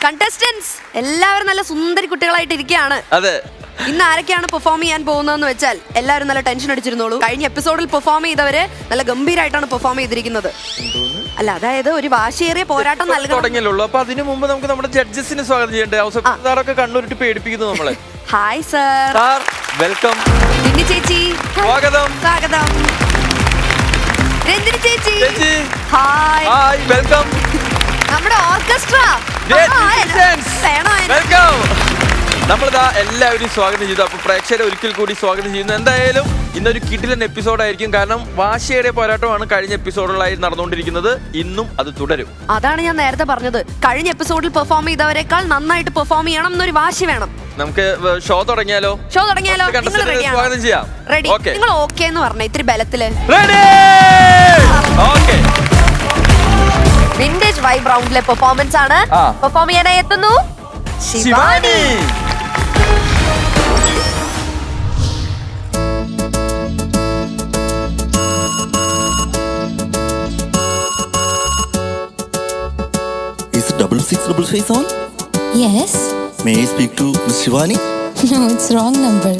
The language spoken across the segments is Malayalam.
കണ്ടസ്റ്റന്റ്സ് എല്ലാവരും നല്ല സുന്ദരി കുട്ടികളായിട്ട് ഇരിക്കുകയാണ്. അതെ. ഇന്ന് ആരൊക്കെയാണ് പെർഫോം ചെയ്യാൻ പോകുന്നതെന്ന് വെച്ചാൽ എല്ലാവരും നല്ല ടെൻഷൻ അടിച്ചിരുന്നോളൂ. കഴിഞ്ഞ എപ്പിസോഡിൽ പെർഫോം ചെയ്തവരെ നല്ല ഗംഭീരമായിട്ടാണ് പെർഫോം ചെയ്തിരിക്കുന്നത്. അല്ല, അതായത് ഒരു വാശിയേറിയ പോരാട്ടം തുടങ്ങിയല്ലോ. അപ്പൊ അതിനു മുമ്പ് നമുക്ക് നമ്മുടെ ജഡ്ജസിനെ സ്വാഗതം ചെയ്യണ്ടേ? സാറൊക്കെ കണ്ണൂരിട്ട് പേടിപ്പിക്കുന്നു നമ്മളെ. Hi sir. വെൽക്കം. രഞ്ജിനി ചേച്ചി സ്വാഗതം. സ്വാഗതം. രഞ്ജിനി ചേച്ചി ഹായ്. Hi, welcome. നമ്മുടെ ഓർക്കസ്ട്ര വെൽക്കം. നമ്മളിതാ എല്ലാവരും സ്വാഗതം ചെയ്തു. അപ്പൊ പ്രേക്ഷകരെ ഒരിക്കൽ കൂടി സ്വാഗതം ചെയ്യുന്നു. എന്തായാലും ഇന്നൊരു കിടിലൻ എപ്പിസോഡായിരിക്കും. കാരണം വാശിയുടെ പോരാട്ടമാണ് കഴിഞ്ഞ എപ്പിസോഡുകളായി നടന്നുകൊണ്ടിരിക്കുന്നത്. ഇന്നും അത് തുടരും. അതാണ് ഞാൻ നേരത്തെ പറഞ്ഞത്. കഴിഞ്ഞ എപ്പിസോഡിൽ പെർഫോം ചെയ്തവരെക്കാൾ നന്നായിട്ട് പെർഫോം ചെയ്യണം എന്നൊരു വാശി വേണം. നമുക്ക് ഷോ തുടങ്ങിയാലോ? സ്വാഗതം ചെയ്യാം. റെഡി? നിങ്ങൾ ഓക്കെ എന്ന് പറഞ്ഞ ഇത്തിരി ബലത്തില്. വിന്റേജ് വൈബ് റൗണ്ടിലെ പെർഫോമൻസ് ആണ്. പെർഫോം ചെയ്യാനായി എത്തുന്നു Shivani. Is 6655 on? Yes. May I speak to Miss Shivani? No, it's wrong number.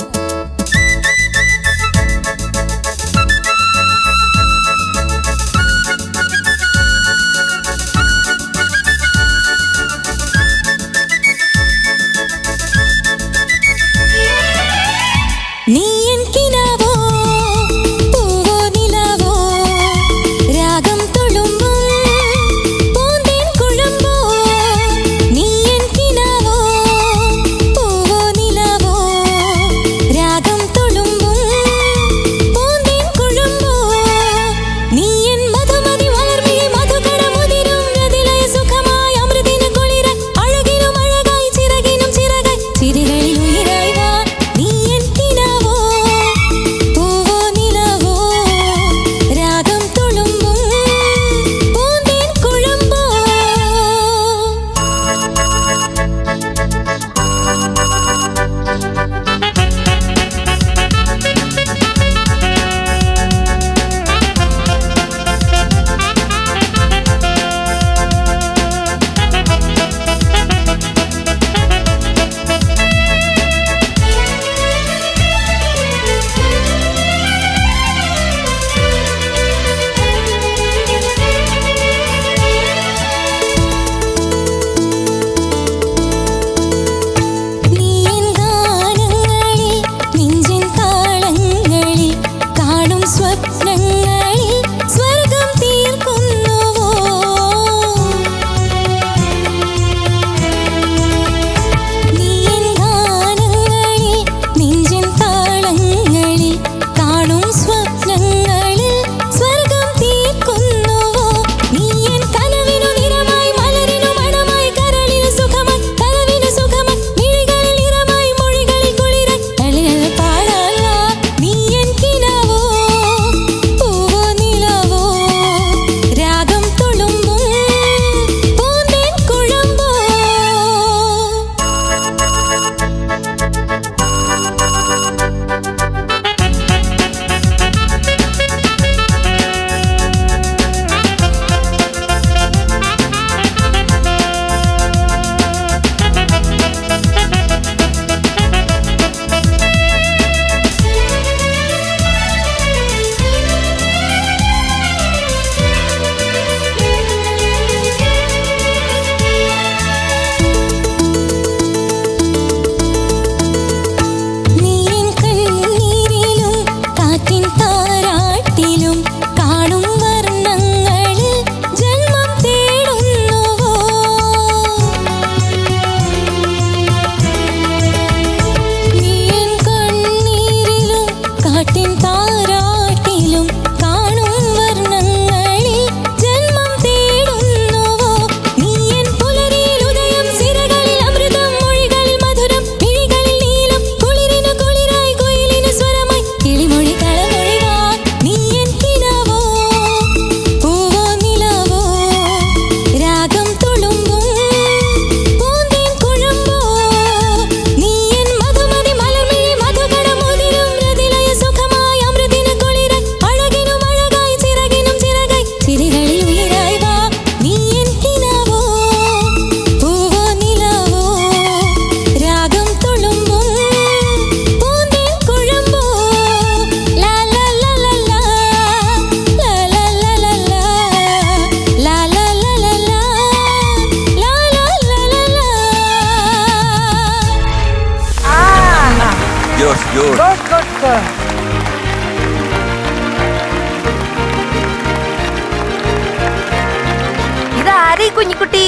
Kunhikutty?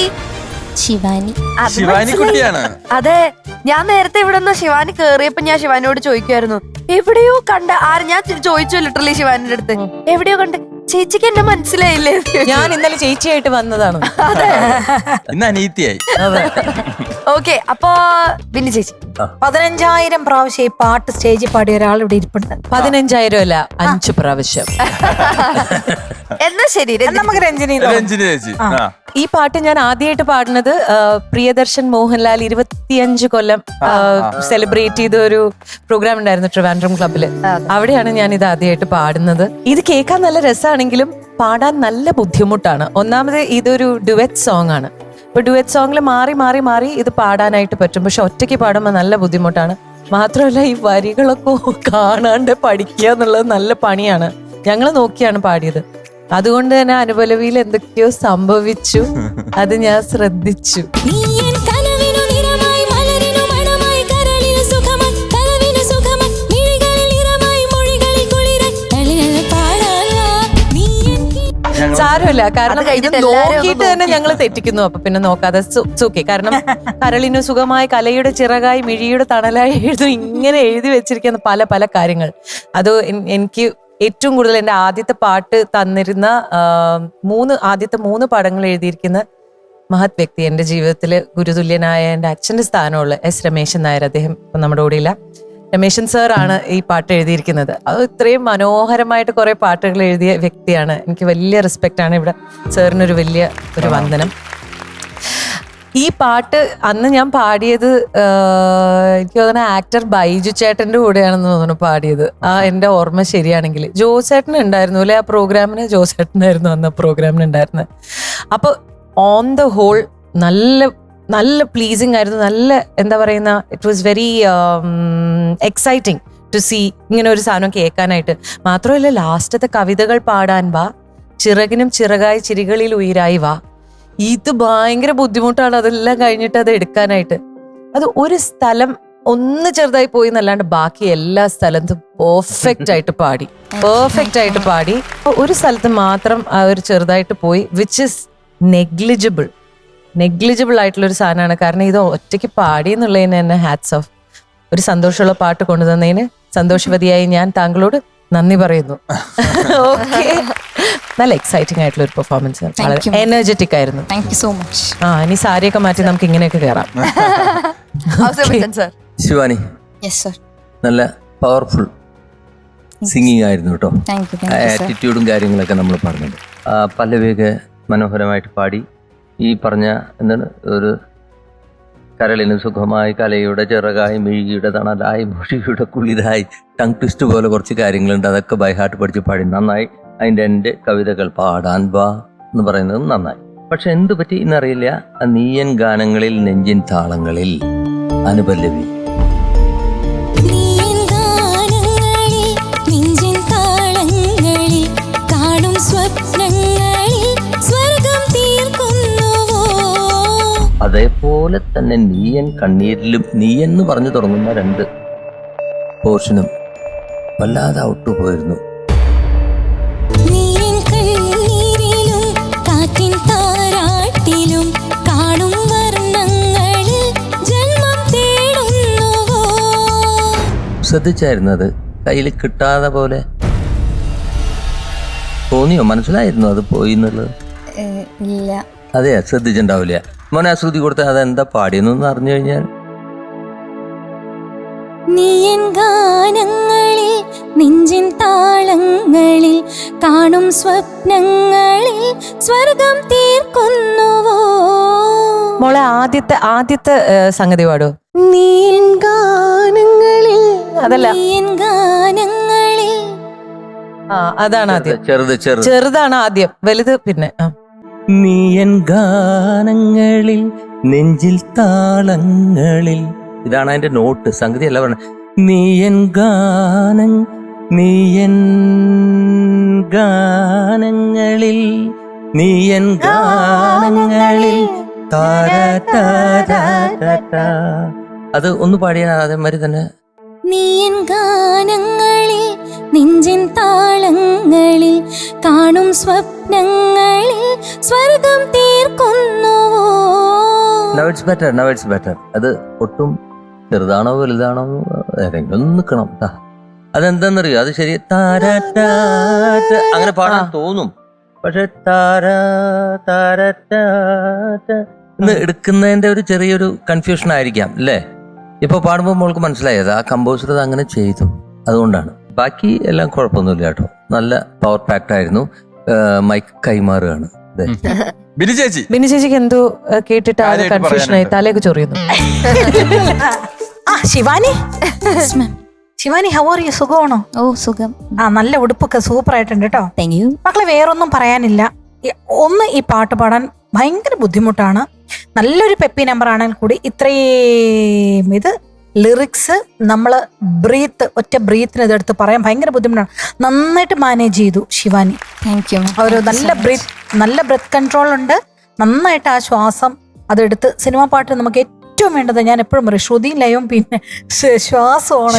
Shivani. അത് ശിവാനി മനസ്സിലായി. കുട്ടിയാണ്. അതെ, ഞാൻ നേരത്തെ ഇവിടെ നിന്ന് ശിവാനി കേറിയപ്പോ ഞാൻ ശിവാനിയോട് ചോദിക്കുമായിരുന്നു, എവിടെയോ കണ്ട ഞാൻ ചോദിച്ചു ലിറ്ററലി ശിവാനിയുടെ അടുത്ത്, എവിടെയോ കണ്ട് ചേച്ചിക്ക് എന്നെ മനസ്സിലായില്ലേ? ഞാൻ ഇന്നലെ ചേച്ചിയായിട്ട് വന്നതാണ്. അതെ. ഇന്ന് അനീതിയായി. ഓക്കെ, അപ്പൊ ബിന്നി ചേച്ചി 15,000 പ്രാവശ്യം ഈ പാട്ട് സ്റ്റേജിൽ പാടിയ ഒരാൾ ഇവിടെ ഇരിപ്പുണ്ട്. 15,000 അല്ല, 5 പ്രാവശ്യം. എന്നാ ശരി, നമുക്ക് രഞ്ജിനി രഞ്ജിനി ചേച്ചി. ഈ പാട്ട് ഞാൻ ആദ്യമായിട്ട് പാടുന്നത് പ്രിയദർശൻ മോഹൻലാൽ 25 കൊല്ലം സെലിബ്രേറ്റ് ചെയ്ത ഒരു പ്രോഗ്രാം ഉണ്ടായിരുന്നു ട്രിവാൻഡ്രം ക്ലബില്. അവിടെയാണ് ഞാൻ ഇത് ആദ്യമായിട്ട് പാടുന്നത്. ഇത് കേൾക്കാൻ നല്ല രസമാണെങ്കിലും പാടാൻ നല്ല ബുദ്ധിമുട്ടാണ്. ഒന്നാമത് ഇതൊരു ഡുവറ്റ് സോങ് ആണ്. ഇപ്പൊ ഡുവറ്റ് സോങ്ങിൽ മാറി മാറി മാറി ഇത് പാടാനായിട്ട് പറ്റും, പക്ഷെ ഒറ്റയ്ക്ക് പാടുമ്പോൾ നല്ല ബുദ്ധിമുട്ടാണ്. മാത്രമല്ല ഈ വരികളൊക്കെ കാണാണ്ട് പഠിക്കുക എന്നുള്ളത് നല്ല പണിയാണ്. ഞങ്ങൾ നോക്കിയാണ് പാടിയത്. അതുകൊണ്ട് തന്നെ അനുപലവിയിൽ എന്തൊക്കെയോ സംഭവിച്ചു, അത് ഞാൻ ശ്രദ്ധിച്ചു. സാരമില്ല, കാരണം ഇത് നോക്കിയിട്ട് തന്നെ ഞങ്ങൾ തെറ്റിക്കുന്നു. അപ്പൊ പിന്നെ നോക്കാതെ സുഖി. കാരണം കരളിനു സുഖമായി കലയുടെ ചിറകായി മിഴിയുടെ തണലായി എഴുതും, ഇങ്ങനെ എഴുതി വെച്ചിരിക്കുന്ന പല പല കാര്യങ്ങൾ. അത് എനിക്ക് ഏറ്റവും കൂടുതൽ എൻ്റെ ആദ്യത്തെ പാട്ട് തന്നിരുന്ന ആദ്യത്തെ 3 പടങ്ങൾ എഴുതിയിരിക്കുന്ന മഹത് വ്യക്തി, എൻ്റെ ജീവിതത്തില് ഗുരുതുല്യനായ എൻ്റെ അച്ഛൻ്റെ സ്ഥാനമുള്ള എസ് രമേശൻ നായർ. അദ്ദേഹം ഇപ്പം നമ്മുടെ കൂടെയില്ല. രമേശൻ സാർ ആണ് ഈ പാട്ട് എഴുതിയിരിക്കുന്നത്. അത് ഇത്രയും മനോഹരമായിട്ട് കുറെ പാട്ടുകൾ എഴുതിയ വ്യക്തിയാണ്. എനിക്ക് വലിയ റെസ്പെക്റ്റ് ആണ്. ഇവിടെ സാറിനൊരു വലിയ ഒരു വന്ദനം. ഈ പാട്ട് അന്ന് ഞാൻ പാടിയത് എനിക്ക് തോന്നുന്നു ആക്ടർ ബൈജു ചേട്ടന്റെ കൂടെയാണെന്ന് തോന്നുന്നു പാടിയത്. എന്റെ ഓർമ്മ ശരിയാണെങ്കിൽ ജോസേട്ടൻ ഉണ്ടായിരുന്നു അല്ലെ ആ പ്രോഗ്രാമിന്? ജോസേട്ടനായിരുന്നു അന്ന് പ്രോഗ്രാമിന് ഉണ്ടായിരുന്നത്. അപ്പൊ ഓൺ ദ ഹോൾ നല്ല നല്ല പ്ലീസിങ് ആയിരുന്നു. നല്ല എന്താ പറയുന്ന, it was very exciting to see ഇങ്ങനെ ഒരു സാധനം കേൾക്കാനായിട്ട്. മാത്രമല്ല ലാസ്റ്റത്തെ കവിതകൾ പാടാൻ വാ, ചിറകിനും ചിറകായി ചിരികളിൽ ഉയരായി വാ, ഇത് ഭയങ്കര ബുദ്ധിമുട്ടാണ്. അതെല്ലാം കഴിഞ്ഞിട്ട് അത് എടുക്കാനായിട്ട്. അത് ഒരു സ്ഥലം ഒന്ന് ചെറുതായി പോയി എന്നല്ലാണ്ട് ബാക്കി എല്ലാ സ്ഥലത്തും പെർഫെക്റ്റ് ആയിട്ട് പാടി. ഒരു സ്ഥലത്ത് മാത്രം ഒരു ചെറുതായിട്ട് പോയി, വിച്ച് ഇസ് നെഗ്ലിജിബിൾ ആയിട്ടുള്ള ഒരു സാധനമാണ്. കാരണം ഇത് ഒറ്റയ്ക്ക് പാടി എന്നുള്ളതിന് തന്നെ ഹാറ്റ്സ് ഓഫ്. ഒരു സന്തോഷമുള്ള പാട്ട് കൊണ്ടുതന്നതിന് സന്തോഷവതിയായി ഞാൻ താങ്കളോട് നന്ദി പറയുന്നു. ഓക്കെ, നല്ല എക്സൈറ്റിംഗ് ആയിട്ടുള്ള ഒരു പെർഫോമൻസ്, വളരെ എനർജറ്റിക് ആയിരുന്നു. ഇനി സാരിയൊക്കെ മാറ്റി നമുക്ക് ഇങ്ങനെയൊക്കെ കയറാം. ശിവാനി, നല്ല പവർഫുൾ സിംഗിങ് ആയിരുന്നു കേട്ടോ. ആറ്റിറ്റ്യൂഡും കാര്യങ്ങളൊക്കെ നമ്മൾ പറഞ്ഞത്. പല്ലവിയൊക്കെ മനോഹരമായിട്ട് പാടി. ഈ പറഞ്ഞ എന്താണ്, ഒരു കരളിന് സുഖമായി കലയുടെ ചിറകായി മിഴിയുടെ തണലായി മൊഴിയുടെ കുളിരായി, ടങ് ട്വിസ്റ്റ് പോലെ കുറച്ച് കാര്യങ്ങളുണ്ട്. അതൊക്കെ ബൈ ഹാർട്ട് പഠിച്ച് പാടി നന്നായി. അതിൻ്റെ എൻ്റെ കവിതകൾ പാടാൻ വാ എന്ന് പറയുന്നതും നന്നായി. പക്ഷെ എന്തു പറ്റി എന്നറിയില്ല, നീയൻ ഗാനങ്ങളിൽ നെഞ്ചിൻ താളങ്ങളിൽ അനുപല്ലവി. അതേപോലെ തന്നെ നീയൻ കണ്ണീരിലും നീയെന്ന് പറഞ്ഞു തുടങ്ങുന്ന 2 പോർഷനും വല്ലാതെ ഔട്ടുപോയിരുന്നു. ശ്രദ്ധിച്ചായിരുന്നത് കയ്യിൽ കിട്ടാതെ പോലെ തോന്നിയോ? മനസ്സിലായിരുന്നു അത് പോയി എന്നുള്ളത്? ഇല്ല. അതെ, ശ്രദ്ധിച്ചിട്ടുണ്ടാവില്ല. മോനെ ശ്രുതി കൊടുത്ത അതെന്താ പാടിയെന്നൊന്ന് അറിഞ്ഞു കഴിഞ്ഞാൽ. നീയൻ ഗാനങ്ങളിൽ നെഞ്ചിൻ താളങ്ങളിൽ കാണും സ്വപ്നങ്ങളിൽ സ്വർഗം തീർക്കുന്നുവോ. മോളെ ആദ്യത്തെ സംഗതി പാടോ? നീയൻ ഗാനങ്ങളിൽ. അതല്ല, നീയൻ ഗാനങ്ങളിൽ. അതാണ് ആദ്യം. ചെറുതാണ് ആദ്യം, വലുത് പിന്നെ. നീയൻ ഗാനങ്ങളിൽ നെഞ്ചിൽ താളങ്ങളിൽ, ഇതാണ് അതിന്റെ നോട്ട്. സംഗതി അല്ല പറഞ്ഞ. നീയൻ ഗാനങ്ങളിൽ അത് ഒന്ന് പാടിയാൽ അതേമാതിരി തന്നെ. നീയൻ ഗാനങ്ങളിൽ നെഞ്ചിൻ താളങ്ങളിൽ കാണും സ്വപ്നങ്ങളിൽ സ്വർഗം തീർക്കുന്നുവോ? Now it's better. അത് ഒട്ടും ചെറുതാണോ വലുതാണോ ഏതെങ്കിലും ഒന്ന് നിൽക്കണം. അതെന്താന്നറിയോ, അത് ശരി അങ്ങനെ പാടാൻ തോന്നും, പക്ഷെ എന്ന് എടുക്കുന്നതിന്റെ ഒരു ചെറിയൊരു കൺഫ്യൂഷൻ ആയിരിക്കാം അല്ലേ? ഇപ്പൊ പാടുമ്പോൾ മോൾക്ക് മനസ്സിലായത് ആ കമ്പോസർ അത് അങ്ങനെ ചെയ്തു, അതുകൊണ്ടാണ്. ബാക്കി എല്ലാം കുഴപ്പമൊന്നുമില്ല കേട്ടോ, നല്ല പവർ പാക്ഡ് ആയിരുന്നു. മൈക്ക് കൈമാറുകയാണ്. ബിനി ചേച്ചിക്ക് എന്തോ കേട്ടിട്ട് ആകെ കൺഫ്യൂഷൻ ആയി, തലയൊക്കെ ചൊറിയുന്നു. Shivani, how are you? സുഖമാണോ? ഓ സുഖം. നല്ല ഉടുപ്പൊക്കെ സൂപ്പർ ആയിട്ടുണ്ട് കേട്ടോ. Thank you. മക്കളെ വേറൊന്നും പറയാനില്ല. ഒന്ന്, ഈ പാട്ട് പാടാൻ ഭയങ്കര ബുദ്ധിമുട്ടാണ്. നല്ലൊരു പെപ്പി നമ്പർ ആണെങ്കിൽ കൂടി ഇത്രയും ഇത് ലിറിക്സ് നമ്മള് ഒറ്റ ബ്രീത്തിന് ഇതെടുത്ത് പറയാൻ ഭയങ്കര ബുദ്ധിമുട്ടാണ്. നന്നായിട്ട് മാനേജ് ചെയ്തു ശിവാനി. Thank you. ഒരു നല്ല ബ്രെത്ത് കൺട്രോൾ ഉണ്ട്. നന്നായിട്ട് ആ ശ്വാസം അതെടുത്ത് സിനിമാ പാട്ട് നമുക്ക് ഏറ്റവും വേണ്ടത്, ഞാൻ എപ്പോഴും പറയും, ശ്രുതിയും ലയവും പിന്നെ ശ്വാസമാണ്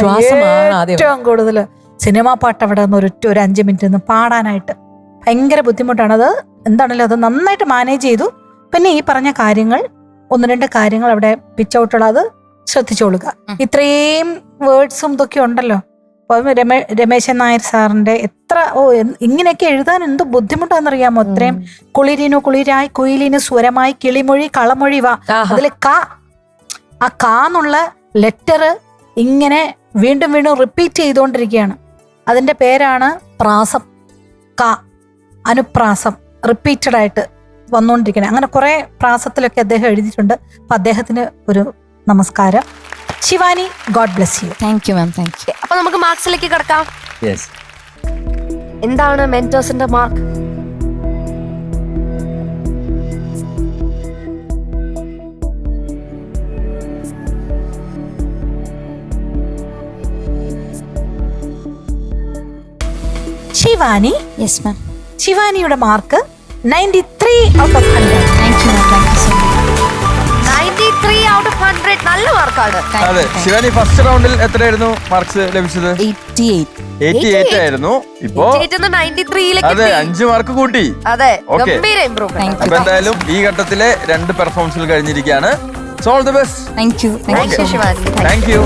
ഏറ്റവും കൂടുതൽ. സിനിമാ പാട്ട് അവിടെ നിന്ന് ഒരു 5 മിനിറ്റ് നിന്ന് പാടാനായിട്ട് ഭയങ്കര ബുദ്ധിമുട്ടാണ്. അത് എന്താണല്ലോ അത് നന്നായിട്ട് മാനേജ് ചെയ്തു. പിന്നെ ഈ പറഞ്ഞ കാര്യങ്ങൾ 1-2 കാര്യങ്ങൾ അവിടെ പിച്ച് ഔട്ടുള്ള അത് ശ്രദ്ധിച്ചോളുക. ഇത്രയും വേർഡ്സും ഇതൊക്കെ ഉണ്ടല്ലോ. അപ്പം രമേശൻ നായർ സാറിന്റെ ഇങ്ങനെയൊക്കെ എഴുതാൻ എന്ത് ബുദ്ധിമുട്ടാണെന്നറിയാമോ? ഇത്രയും കുളിരിനു കുളിരായി കുയിലിന് സ്വരമായി കിളിമൊഴി കളമൊഴി വാ, അതില് ആ കാന്നുള്ള ലെറ്റർ ഇങ്ങനെ വീണ്ടും വീണ്ടും റിപ്പീറ്റ് ചെയ്തുകൊണ്ടിരിക്കുകയാണ്. അതിന്റെ പേരാണ് പ്രാസം. അനുപ്രാസം റിപ്പീറ്റഡ് ആയിട്ട് വന്നുകൊണ്ടിരിക്കണേ. അങ്ങനെ കുറെ പ്രാസത്തിലൊക്കെ അദ്ദേഹം എഴുതിയിട്ടുണ്ട്. അപ്പൊ അദ്ദേഹത്തിന് ഒരു നമസ്കാരം. Shivani, God bless you. Thank you ma'am. Thank you. അപ്പൊ നമുക്ക് മാർക്സിലേക്ക് കിടക്കാം. യെസ്. എന്താണ് മെന്റേഴ്സിന്റെ മാർക്ക്? ശിവാനി. Yes ma'am. ശിവാനിയുടെ mark 93 out of 100. Thank you ma'am. Thank you so much. 93 out of 100. നല്ല മാർക്കാണ്. അതെ, ശിവാനി ഫസ്റ്റ് റൗണ്ടിൽ എത്രയായിരുന്നു മാർക്സ് ലഭിച്ചത്? 88 ആയിരുന്നു. ഇപ്പോ 93ലേക്ക് അതെ 5 മാർക്ക് കൂട്ടി. അതെ, Okay. ഗംഭീര ഇംപ്രൂവ്മെന്റ്. അപ്പൊ എന്തായാലും ഈ ഘട്ടത്തിലെ 2 പെർഫോമൻസുകൾ കഴിഞ്ഞിരിക്കുകയാണ്. So all the best. Thank you. Thank U Shivani. Thank you.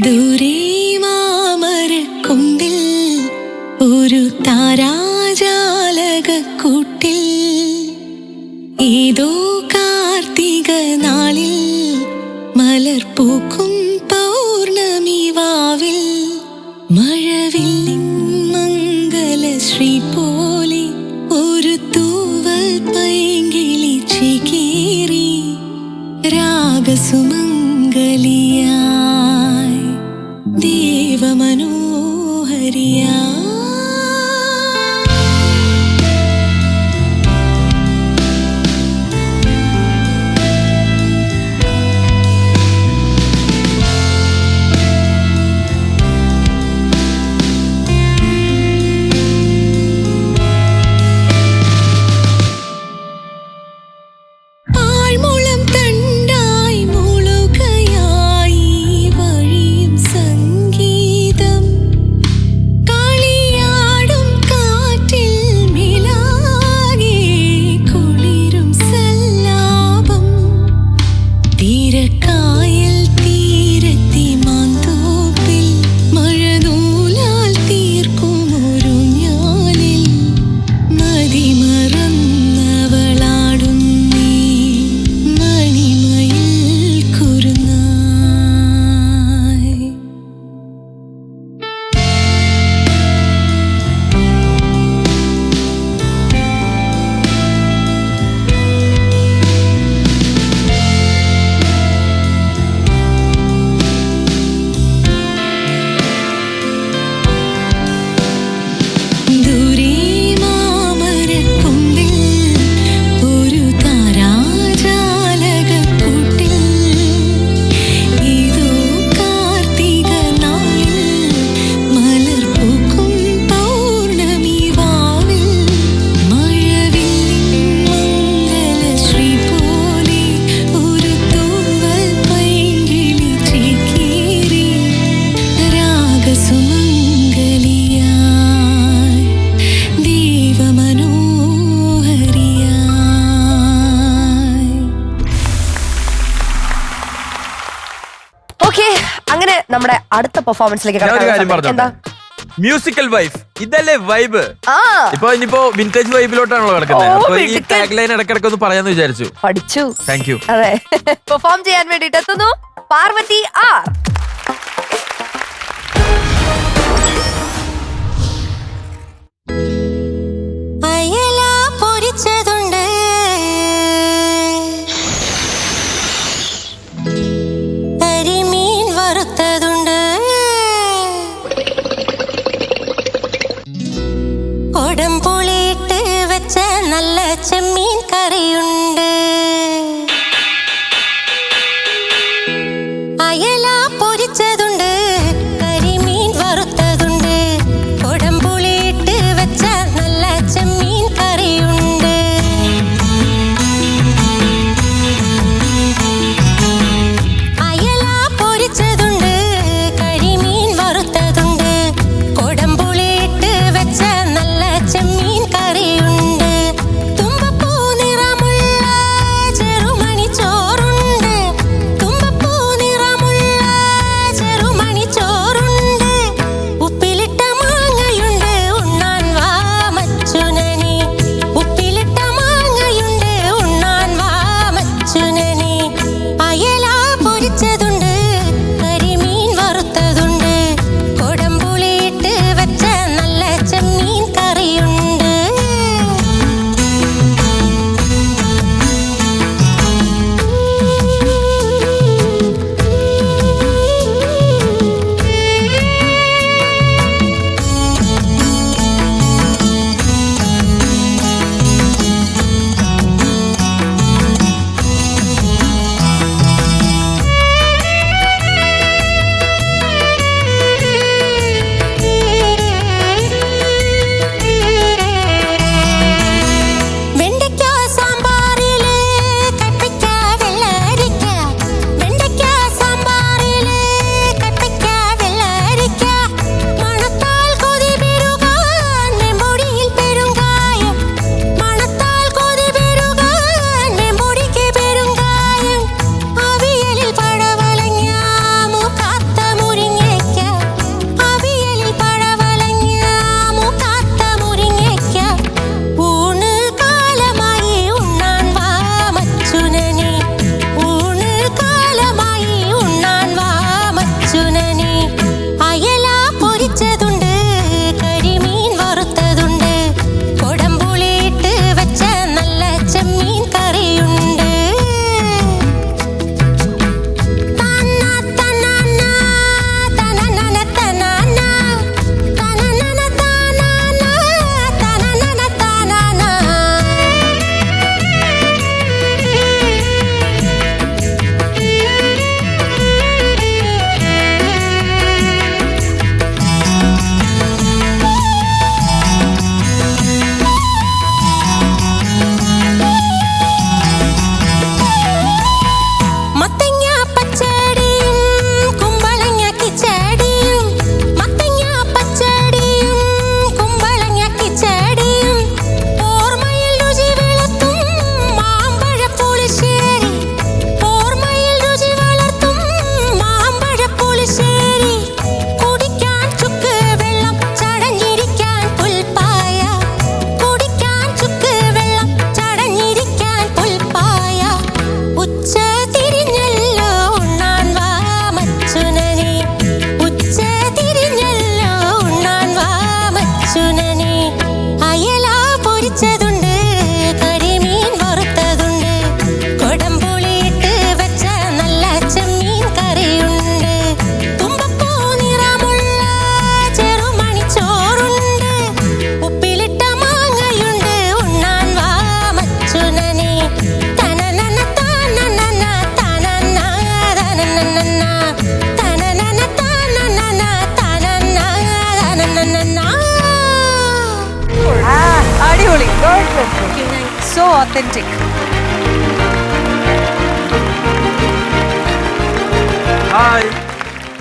ദൂരെ മാമരക്കൊമ്പിൽ ഒരു താരാജാലകക്കൂട്ടിൽ ഏതോ കാർത്തിക നാളിൽ മലർപ്പൂക്കും പൗർണമി വാവിൽ മഴവില്ലിൻ മംഗലശ്രീ പോലെ ഒരു തൂവൽ പൈങ്കിളി ചികീറി രാഗസുമംഗലിയായി ദേവമനോഹരിയാ. അങ്ങനെ നമ്മുടെ അടുത്ത പെർഫോമൻസിലേക്ക് ഞാൻ ഒരു കാര്യം പറഞ്ഞു. എന്താ മ്യൂസിക്കൽ വൈഫ്, ഇതല്ലേ വൈബ്? ആ ഇനിയിപ്പോ വിന്റേജ് വൈബിലോട്ടാണല്ലോ കിടക്കുന്നത്. ഓ, അപ്പൊ ഈ മിടുക്കൻ. ടാഗ് ലൈൻ ഇടക്കിടക്ക് ഒന്ന് പറയാന്ന് വിചാരിച്ചു. പഠിച്ചു. Thank you. അതെ, പെർഫോം ചെയ്യാൻ വേണ്ടിട്ട് എത്തുന്നു പാർവതി ആർ. അയല പൊരിച്ചതുണ്ട്, കരിമീൻ വറുത്തതുണ്ട്, കൊടംപുളിയിട്ട് വെച്ച നല്ല ചെമ്മീൻ കറിയുണ്ട്. അയല പൊരിച്ചതുണ്ട്, കരിമീൻ വറുത്തതുണ്ട്, കൊടംപുളിയിട്ട് വെച്ച നല്ല ചെമ്മീൻ കറിയുണ്ട്. അയല പൊരിച്ചതുണ്ട്, കരിമീൻ വറുത്തതുണ്ട്, കൊടംപുളിയിട്ട് വെച്ച നല്ല ചെമ്മീൻ കറിയുണ്ട്. തുമ്പപ്പൂ നിറമുള്ള ചെറുമണി ചോറുണ്ട്, തുമ്പപ്പൂ നിറമുള്ള ചെറുമണി ചോറുണ്ട്, ഉപ്പിലിട്ട മാങ്ങയുണ്ട്, ഉണ്ണാൻ വാ മച്ചുനനി, ഉപ്പിലിട്ട മാങ്ങയുണ്ട്, ഉണ്ണാൻ വാ മച്ചുനനി. അയല പൊരിച്ചതുണ്ട്, കരിമീൻ വറുത്തതുണ്ട്, കൊടംപുളിയിട്ട് വെച്ച നല്ല ചെമ്മീൻ കറിയുണ്ട്. വെണ്ടയ്ക്ക സാമ്പാറില് കപ്പയ്ക്ക വെള്ളരിക്ക, വെണ്ടയ്ക്ക സാമ്പാറില് കപ്പയ്ക്ക വെള്ളരിക്ക, മണത്താൽ കൊതി പെരുകാൻ നെമ്പൊടിയിൽ പെരുങ്കായം, മണത്താൽ കൊതി പെരുകാൻ നെമ്പൊടിക്ക് പെരുങ്കായം, അവിയലിൽ പഴവലങ്ങ മൂക്കാത്ത മുരിങ്ങയ്ക്ക, അവിയലിൽ പഴവലങ്ങ മൂക്കാത്ത മുരിങ്ങയ്ക്ക, ഊണ് കാലമായി ഉണ്ണാൻ വാ മച്ചുനനി, ഊണ് കാലമായി ഉണ്ണാൻ വാ മച്ചുനനി. അയല പൊരിച്ചതുണ്ട്, കരിമീൻ വറുത്തതുണ്ട്, കൊടംപുളിയിട്ട് വെച്ച നല്ല ചെമ്മീൻ കറിയുണ്ട്. തന്ന തനന തനനന തനന തനനന തനന തനനന തനന. മത്തങ്ങ പച്ചടിയും കുമ്പളങ്ങ കിച്ചടിയും, മത്തങ്ങ പച്ചടിയും കുമ്പളങ്ങ കിച്ചടിയും, ഓർമ്മയിൽ രുചി വളർത്തും മാമ്പഴ പുളിശ്ശേരി, ഓർമ്മയിൽ രുചി വളർത്തും മാമ്പഴ പുളിശ്ശേരി, കുടിക്കാൻ ചുക്ക് വെള്ളം ചടഞ്ഞിരിക്കാൻ പുൽപ്പായ, കുടിക്കാൻ ചുക്ക് വെള്ളം ചടഞ്ഞിരിക്കാൻ പുൽപ്പായ, ഉച്ച തിരിഞ്ഞല്ലോ ഉണ്ണാൻ വാ മച്ചുനനി, ഉച്ച തിരിഞ്ഞല്ലോ ഉണ്ണാൻ വാ മച്ചുനനി. അയല പൊരിച്ചതുണ്ട്, കരിമീൻ വറുത്തതുണ്ട്, കൊടംപുളിയിട്ട് വെച്ച നല്ല ചെമ്മീൻ കറിയുണ്ട്, തുമ്പപ്പൂ നിറമുള്ള ചെറുമണി ചോറുണ്ട്, ഉപ്പിലിട്ട മാങ്ങയുണ്ട്, ഉണ്ണാൻ വാ മച്ചുനനി. തനനന തനനന തനന തനനന തനനന തനനന തനന തനനന. അടിപൊളി, so authentic. Hi,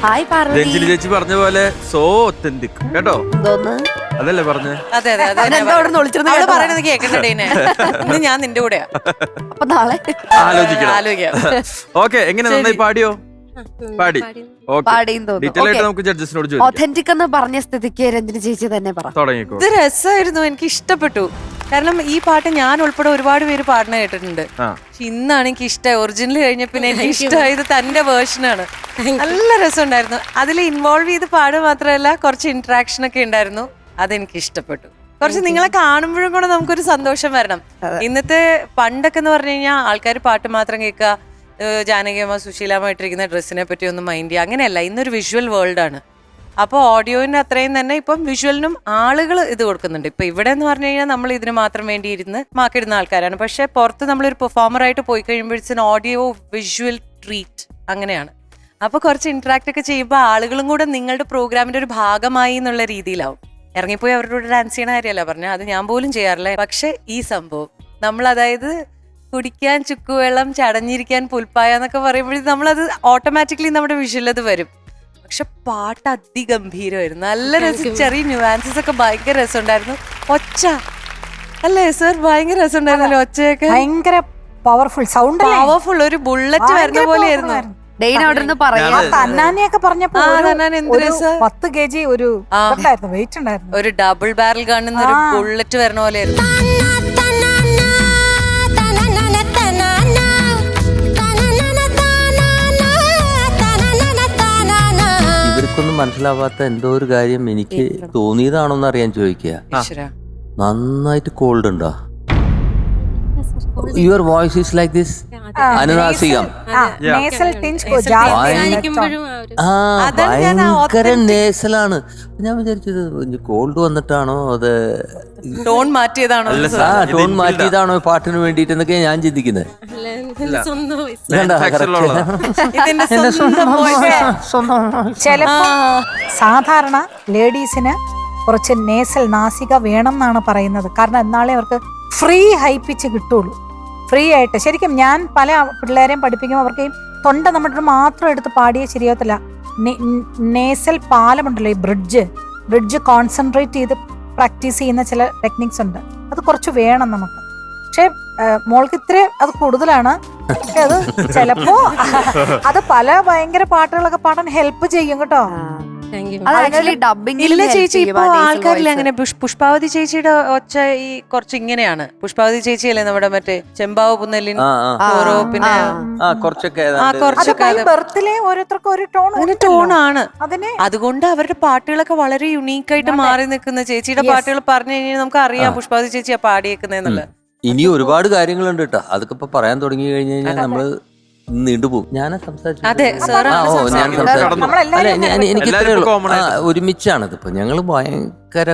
hi Parvathy. Ranjini ചേച്ചി പറഞ്ഞ പോലെ സോ ഒത്തന്റിക് കേട്ടോ. എന്തോന്ന്? അതല്ലേ പറഞ്ഞേ? അതെ അതെ അതെ. അവനെന്താ അവിടെ നിന്ന് വിളിച്ചിരുന്നത് അവള് കേട്ടോ? പറയണത് കേൾക്കണ്ടേനെ. ഇന്ന് ഞാൻ നിന്റെ കൂടെയാ. അപ്പൊ നാളെ ആലോചിക്കണം. ആലോചിക്കാം. ഓക്കെ, എങ്ങനെ നന്നായി പാടിയോ? പാടി. ഓക്കെ, പാടിയും തോന്നുന്നു. ഡീറ്റെയിൽ ആയിട്ട് Okay. നമുക്ക് ജഡ്ജസിനോട് ചോദിക്കാം. ഒഥന്റിക് എന്ന് പറഞ്ഞ സ്ഥിതിക്ക് രഞ്ജിനി ചേച്ചി തന്നെ പറ. തുടങ്ങിക്കോ. ഇത് രസമായിരുന്നു, എനിക്ക് ഇഷ്ടപ്പെട്ടു. കാരണം ഈ പാട്ട് ഞാൻ ഉൾപ്പെടെ ഒരുപാട് പേര് പാടുന്ന കേട്ടിട്ടുണ്ട്. പക്ഷെ ഇന്നാണ് എനിക്ക് ഇഷ്ടമായി. ഒറിജിനൽ കഴിഞ്ഞ പിന്നെ എനിക്ക് ഇഷ്ടമായത് തന്റെ വേർഷനാണ്. നല്ല രസമുണ്ടായിരുന്നു. അതിൽ ഇൻവോൾവ് ചെയ്ത് പാടുക മാത്രമല്ല കുറച്ച് ഇന്ററാക്ഷൻ ഒക്കെ ഉണ്ടായിരുന്നു. അതെനിക്ക് ഇഷ്ടപ്പെട്ടു. കുറച്ച് നിങ്ങളെ കാണുമ്പോഴും കൂടെ നമുക്കൊരു സന്തോഷം വരണം. ഇന്നത്തെ പണ്ടൊക്കെ എന്ന് പറഞ്ഞു കഴിഞ്ഞാൽ ആൾക്കാർ പാട്ട് മാത്രം കേൾക്കുക, ജാനകിയമ്മ സുശീലാമ്മ ഇട്ടിരിക്കുന്ന ഡ്രസ്സിനെ പറ്റി ഒന്നും മൈൻഡ് ചെയ്യുക, അങ്ങനെയല്ല. ഇന്നൊരു വിഷ്വൽ വേൾഡ് ആണ്. അപ്പോൾ ഓഡിയോന് അത്രയും തന്നെ ഇപ്പം വിഷ്വലിനും ആളുകൾ ഇത് കൊടുക്കുന്നുണ്ട്. ഇപ്പൊ ഇവിടെ എന്ന് പറഞ്ഞു കഴിഞ്ഞാൽ നമ്മൾ ഇതിന് മാത്രം വേണ്ടി ഇരുന്ന് മാക്കിടുന്ന ആൾക്കാരാണ്. പക്ഷെ പുറത്ത് നമ്മളൊരു പെർഫോമറായിട്ട് പോയി കഴിയുമ്പോഴത്തേന് ഓഡിയോ വിഷ്വൽ ട്രീറ്റ് അങ്ങനെയാണ്. അപ്പൊ കുറച്ച് ഇന്ററാക്ട് ഒക്കെ ചെയ്യുമ്പോൾ ആളുകളും കൂടെ നിങ്ങളുടെ പ്രോഗ്രാമിന്റെ ഒരു ഭാഗമായി എന്നുള്ള രീതിയിലാവും. ഇറങ്ങിപ്പോയി അവരുടെ കൂടെ ഡാൻസ് ചെയ്യണ കാര്യമല്ല പറഞ്ഞാൽ, അത് ഞാൻ പോലും ചെയ്യാറില്ല. പക്ഷെ ഈ സംഭവം നമ്മൾ, അതായത് കുടിക്കാൻ ചുക്കുവെള്ളം ചടഞ്ഞിരിക്കാൻ പുൽപ്പായ എന്നൊക്കെ പറയുമ്പോഴേ നമ്മളത് ഓട്ടോമാറ്റിക്കലി നമ്മുടെ വിഷ്വൽ അത് വരും. പക്ഷെ പാട്ട് അതിഗംഭീരമായിരുന്നു. നല്ല രസം. ചെറിയ ന്യൂആൻസസ് ഒക്കെ ഭയങ്കര രസമുണ്ടായിരുന്നു. ഒച്ച അല്ലേ സർ, ഭയങ്കര രസമുണ്ടായിരുന്നല്ലോ. ഒച്ചയൊക്കെ ഭയങ്കര പവർഫുൾ സൗണ്ട്, പവർഫുൾ, ഒരു ബുള്ളറ്റ് വരുന്ന പോലെയായിരുന്നു. ഡെയിൻ അവിടെ നിന്ന് പറയാ. തന്നാനെയൊക്കെ പറഞ്ഞപ്പോ എന്ത് രസം. 10 kg ഒരു വെയിറ്റ് ഉണ്ടായിരുന്നു. ഒരു ഡബിൾ ബാരൽ കാണുന്ന ഒരു ബുള്ളറ്റ് വരുന്ന പോലെയായിരുന്നു. ഇവർക്കൊന്നും മനസ്സിലാവാത്ത എന്തോ ഒരു കാര്യം എനിക്ക് തോന്നിയതാണോന്ന് അറിയാൻ ചോദിക്കുക. നന്നായിട്ട് കോൾഡ് ഉണ്ടോ? Your voice is like this അനുനാസികം. ഭയങ്കര നേസലാണ്. ഞാൻ വിചാരിച്ചത് കോൾഡ് വന്നിട്ടാണോ അത് ടോൺ മാറ്റിയതാണോ, ടോൺ മാറ്റിയതാണോ പാട്ടിന് വേണ്ടിട്ട് എന്നൊക്കെ ഞാൻ ചിന്തിക്കുന്നത്. ചിലപ്പോ സാധാരണ ലേഡീസിന് കുറച്ച് നേസൽ നാസിക വേണം എന്നാണ് പറയുന്നത്. കാരണം എന്നാളെ അവർക്ക് ഫ്രീ ഹൈപ്പിച്ച് കിട്ടുള്ളൂ, ഫ്രീ ആയിട്ട്. ശരിക്കും ഞാൻ പല പിള്ളേരെയും പഠിപ്പിക്കുമ്പോൾ അവർക്ക് ഈ തൊണ്ട നമ്മുടെ മാത്രം എടുത്ത് പാടിയേ ശരിയാവത്തില്ല. നേസൽ പാലമുണ്ടല്ലോ, ഈ ബ്രിഡ്ജ് കോൺസെൻട്രേറ്റ് ചെയ്ത് പ്രാക്ടീസ് ചെയ്യുന്ന ചില ടെക്നിക്സ് ഉണ്ട്. അത് കുറച്ച് വേണം നമുക്ക്. പക്ഷെ മോൾക്ക് ഇത്ര അത് കൂടുതലാണ്. അത് ചിലപ്പോ അത് പല ഭയങ്കര പാട്ടുകളൊക്കെ പാടാൻ ഹെൽപ്പ് ചെയ്യും കേട്ടോ. ഇല്ല ചേച്ചി, ഇപ്പൊ ആൾക്കാരില്ല അങ്ങനെ. പുഷ്പാവതി ചേച്ചിയുടെ ഒച്ച ഈ കുറച്ച് ഇങ്ങനെയാണ്. പുഷ്പാവതി ചേച്ചിയല്ലേ നമ്മുടെ മറ്റേ ചെമ്പാവ് പുന്നല്ലിൻ ഓരോ, പിന്നെ ബർത്തിലെ ഓരോരുത്തർക്കും ഒരു ടോണാണ്. അതുകൊണ്ട് അവരുടെ പാട്ടുകളൊക്കെ വളരെ യുണീക്കായിട്ട് മാറി നിൽക്കുന്ന. ചേച്ചിയുടെ പാട്ടുകൾ പറഞ്ഞു കഴിഞ്ഞാൽ നമുക്ക് അറിയാം പുഷ്പാവതി ചേച്ചിയാ പാടിയേക്കുന്നതെന്നുള്ളത്. ഇനി ഒരുപാട് കാര്യങ്ങളുണ്ട് കേട്ടോ. അതൊക്കെ ഇപ്പൊ പറയാൻ തുടങ്ങി കഴിഞ്ഞു കഴിഞ്ഞാൽ നമ്മള് നീണ്ടുപോകും. ഞാൻ സംസാരിച്ചു. എനിക്ക് ഒരുമിച്ചാണിത്. ഇപ്പൊ ഞങ്ങള് ഭയങ്കര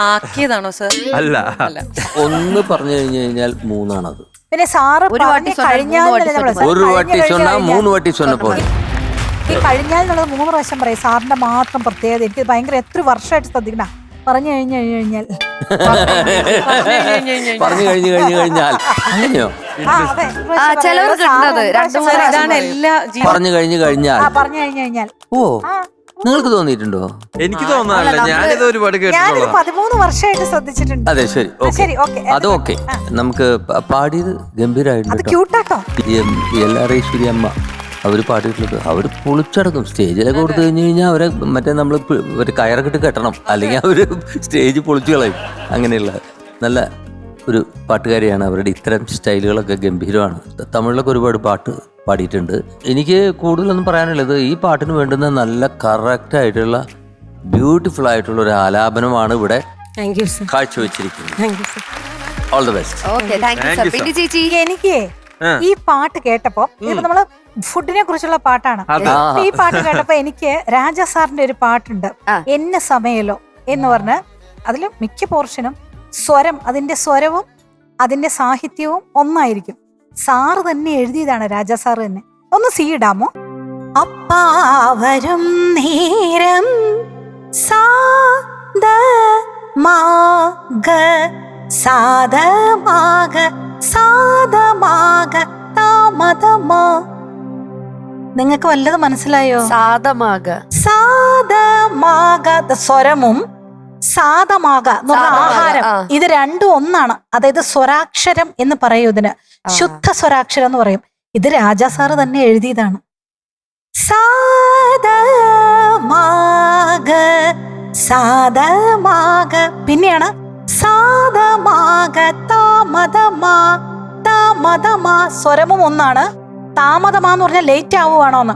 ആക്കിയതാണോ സർ? അല്ല, ഒന്ന് പറഞ്ഞു കഴിഞ്ഞു കഴിഞ്ഞാൽ 3ആണത്. പിന്നെ സാറ് ഒരു വട്ടി സൊന്ന 3 വട്ടി സൊന്ന പോലെ ഈ കഴിഞ്ഞാൽ എന്നുള്ളത് 3 പ്രാവശ്യം പറയും. സാറിന്റെ മാത്രം പ്രത്യേകത എനിക്ക് ഭയങ്കര എത്ര വർഷമായിട്ട് ശ്രദ്ധിക്കണ. പറഞ്ഞു കഴിഞ്ഞാൽ അങ്ങനെയോ പറഞ്ഞു കഴിഞ്ഞാൽ ഓ നിങ്ങൾക്ക് തോന്നിയിട്ടുണ്ടോ? എനിക്ക് തോന്നാറില്ല, ഞാനിത് ഒരുപാട് കേട്ടിട്ടുള്ളതാ. 13 വർഷമായിട്ട് ശ്രദ്ധിച്ചിട്ടുണ്ട്. അതെ, ശരി, അത് ഓക്കെ. നമുക്ക് പാടിയത് ഗംഭീരമായിരുന്നു. എല്ലാറേശ്വരി അമ്മ അവര് പാടിയിട്ടുള്ളത് അവര് പൊളിച്ചടക്കും. സ്റ്റേജിലൊക്കെ കൊടുത്തു കഴിഞ്ഞു കഴിഞ്ഞാൽ അവരെ മറ്റേ നമ്മൾ ഒരു കയറൊക്കെ കെട്ടണം, അല്ലെങ്കിൽ അവര് സ്റ്റേജ് പൊളിച്ചു കളയും. അങ്ങനെയുള്ള നല്ല ഒരു പാട്ടുകാരിയാണ്. അവരുടെ ഇത്തരം സ്റ്റൈലുകളൊക്കെ ഗംഭീരമാണ്. തമിഴിലൊക്കെ ഒരുപാട് പാട്ട് പാടിയിട്ടുണ്ട്. എനിക്ക് കൂടുതലൊന്നും പറയാനുള്ളത്, ഈ പാട്ടിന് വേണ്ടുന്ന നല്ല കറക്റ്റ് ആയിട്ടുള്ള ബ്യൂട്ടിഫുൾ ആയിട്ടുള്ള ഒരു ആലാപനമാണ് ഇവിടെ കാഴ്ചവെച്ചിരിക്കുന്നത്. All the best. എനിക്ക് ഈ പാട്ട് കേട്ടപ്പോ ഇപ്പൊ നമ്മള് ഫുഡിനെ കുറിച്ചുള്ള പാട്ടാണ്. ഈ പാട്ട് കേട്ടപ്പോ എനിക്ക് രാജാ സാറിന്റെ ഒരു പാട്ടുണ്ട്, എന്നെ സമയലോ എന്ന് പറഞ്ഞ്. അതിൽ മിക്ക പോർഷനും സ്വരം, അതിന്റെ സ്വരവും അതിന്റെ സാഹിത്യവും ഒന്നായിരിക്കും. സാറ് തന്നെ എഴുതിയതാണ്, രാജാ സാറ് തന്നെ. ഒന്ന് സി ഇടാമോ? അപ്പാവരും നേരം സാദ മാഗ സാദമാഗ സാദമാഗ താമതമാ. നിങ്ങൾക്ക് വല്ലത് മനസ്സിലായോ? സാദമാഗ സ്വരമും സാദമാഗ ആഹാരം, ഇത് രണ്ടും ഒന്നാണ്. അതായത് സ്വരാക്ഷരം എന്ന് പറയും. ഇതിന് ശുദ്ധ സ്വരാക്ഷരം എന്ന് പറയും. ഇത് രാജാ സാറ് തന്നെ എഴുതിയതാണ്. സാധമാക പിന്നെയാണ് സാധമാക താമതമാ താമതമാ. സ്വരമും ഒന്നാണ്. താമതമാന്ന് പറഞ്ഞാൽ ലേറ്റ് ആവുകയാണോന്ന്.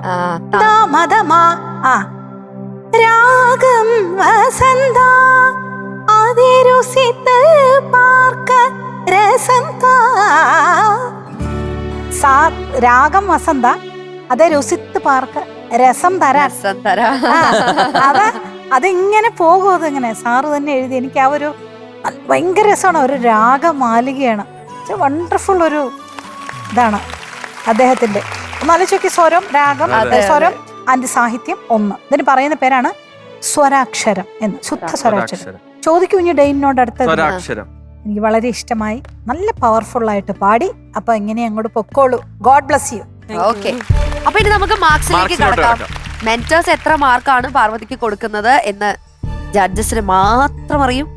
താമതമാ. ആ രാഗം വസന്ത അതിരുസിത്ത് പാർക്ക രസന്ത. രാഗം വസന്ത അതെ രുസിത്ത് പാർക്ക് രസം തരാൻ. അതിങ്ങനെ പോകും. അതിങ്ങനെ സാറ് തന്നെ എഴുതി. എനിക്ക് ആ ഒരു ഭയങ്കര രസമാണ്. ഒരു രാഗമാലികയാണ്. വണ്ടർഫുൾ ഒരു ഇതാണ് അദ്ദേഹത്തിന്റെ. ഒന്നാലോചിക്ക്, സ്വരം, രാഗം, സ്വരം ആൻഡ് സാഹിത്യം ഒന്ന്. ഇതിന് പറയുന്ന പേരാണ് സ്വരാക്ഷരം എന്ന്. ശുദ്ധ സ്വരാക്ഷരം. ചോദിക്കും ഇനി ഡെയിനോട് അടുത്ത. എനിക്ക് വളരെ ഇഷ്ടമായി. നല്ല പവർഫുൾ ആയിട്ട് പാടി. അപ്പൊ എങ്ങനെ അങ്ങോട്ട് പൊക്കോളൂ. God bless you. ഓക്കെ, അപ്പൊ ഇനി നമുക്ക് മാർക്സിലേക്ക് കടക്കാം. മെന്റേഴ്സ് എത്ര മാർക്കാണ് പാർവതിക്ക് കൊടുക്കുന്നത് എന്ന് ജഡ്ജസിന് മാത്രം അറിയും.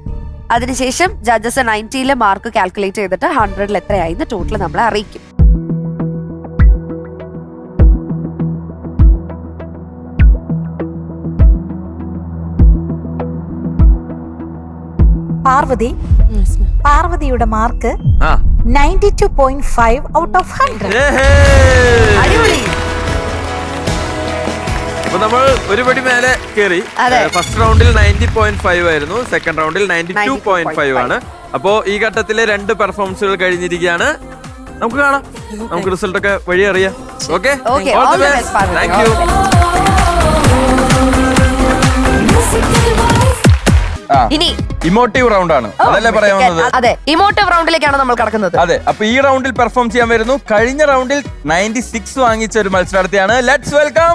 അതിനുശേഷം ജഡ്ജസ് 90-ലെ മാർക്ക് കാൽക്കുലേറ്റ് ചെയ്തിട്ട് 100-ൽ എത്രയായി ടോട്ടൽ നമ്മളെ അറിയിക്കും. പാർവതിയുടെ മാർക്ക് 92.5 ഔട്ട് ഓഫ് 100. അപ്പൊ നമ്മൾ ഒരുപടി മേലെ കയറി. ഫസ്റ്റ് റൗണ്ടിൽ 90.5 ആയിരുന്നു, സെക്കൻഡ് റൗണ്ടിൽ 92.5 ആണ്. അപ്പോ ഈ ഘട്ടത്തിലെ 2 പെർഫോമൻസുകൾ കഴിഞ്ഞിരിക്കുകയാണ്. നമുക്ക് കാണാം, നമുക്ക് റിസൾട്ട് ഒക്കെ വഴി അറിയാം. Okay, thank you. ഇനി ഇമോട്ടീവ് റൗണ്ട് ആണ്, അതല്ലേ പറയാൻ വന്നത്? അതെ, ഇമോട്ടീവ് റൗണ്ടിലേക്കാണ് നമ്മൾ കടക്കുന്നത്. അതെ, അപ്പൊ ഈ റൗണ്ടിൽ പെർഫോം ചെയ്യാൻ വരുന്നു കഴിഞ്ഞ റൗണ്ടിൽ 96 വാങ്ങിച്ച ഒരു മത്സരാർത്ഥിയാണ്. Let's welcome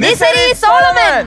Nisari Solomon.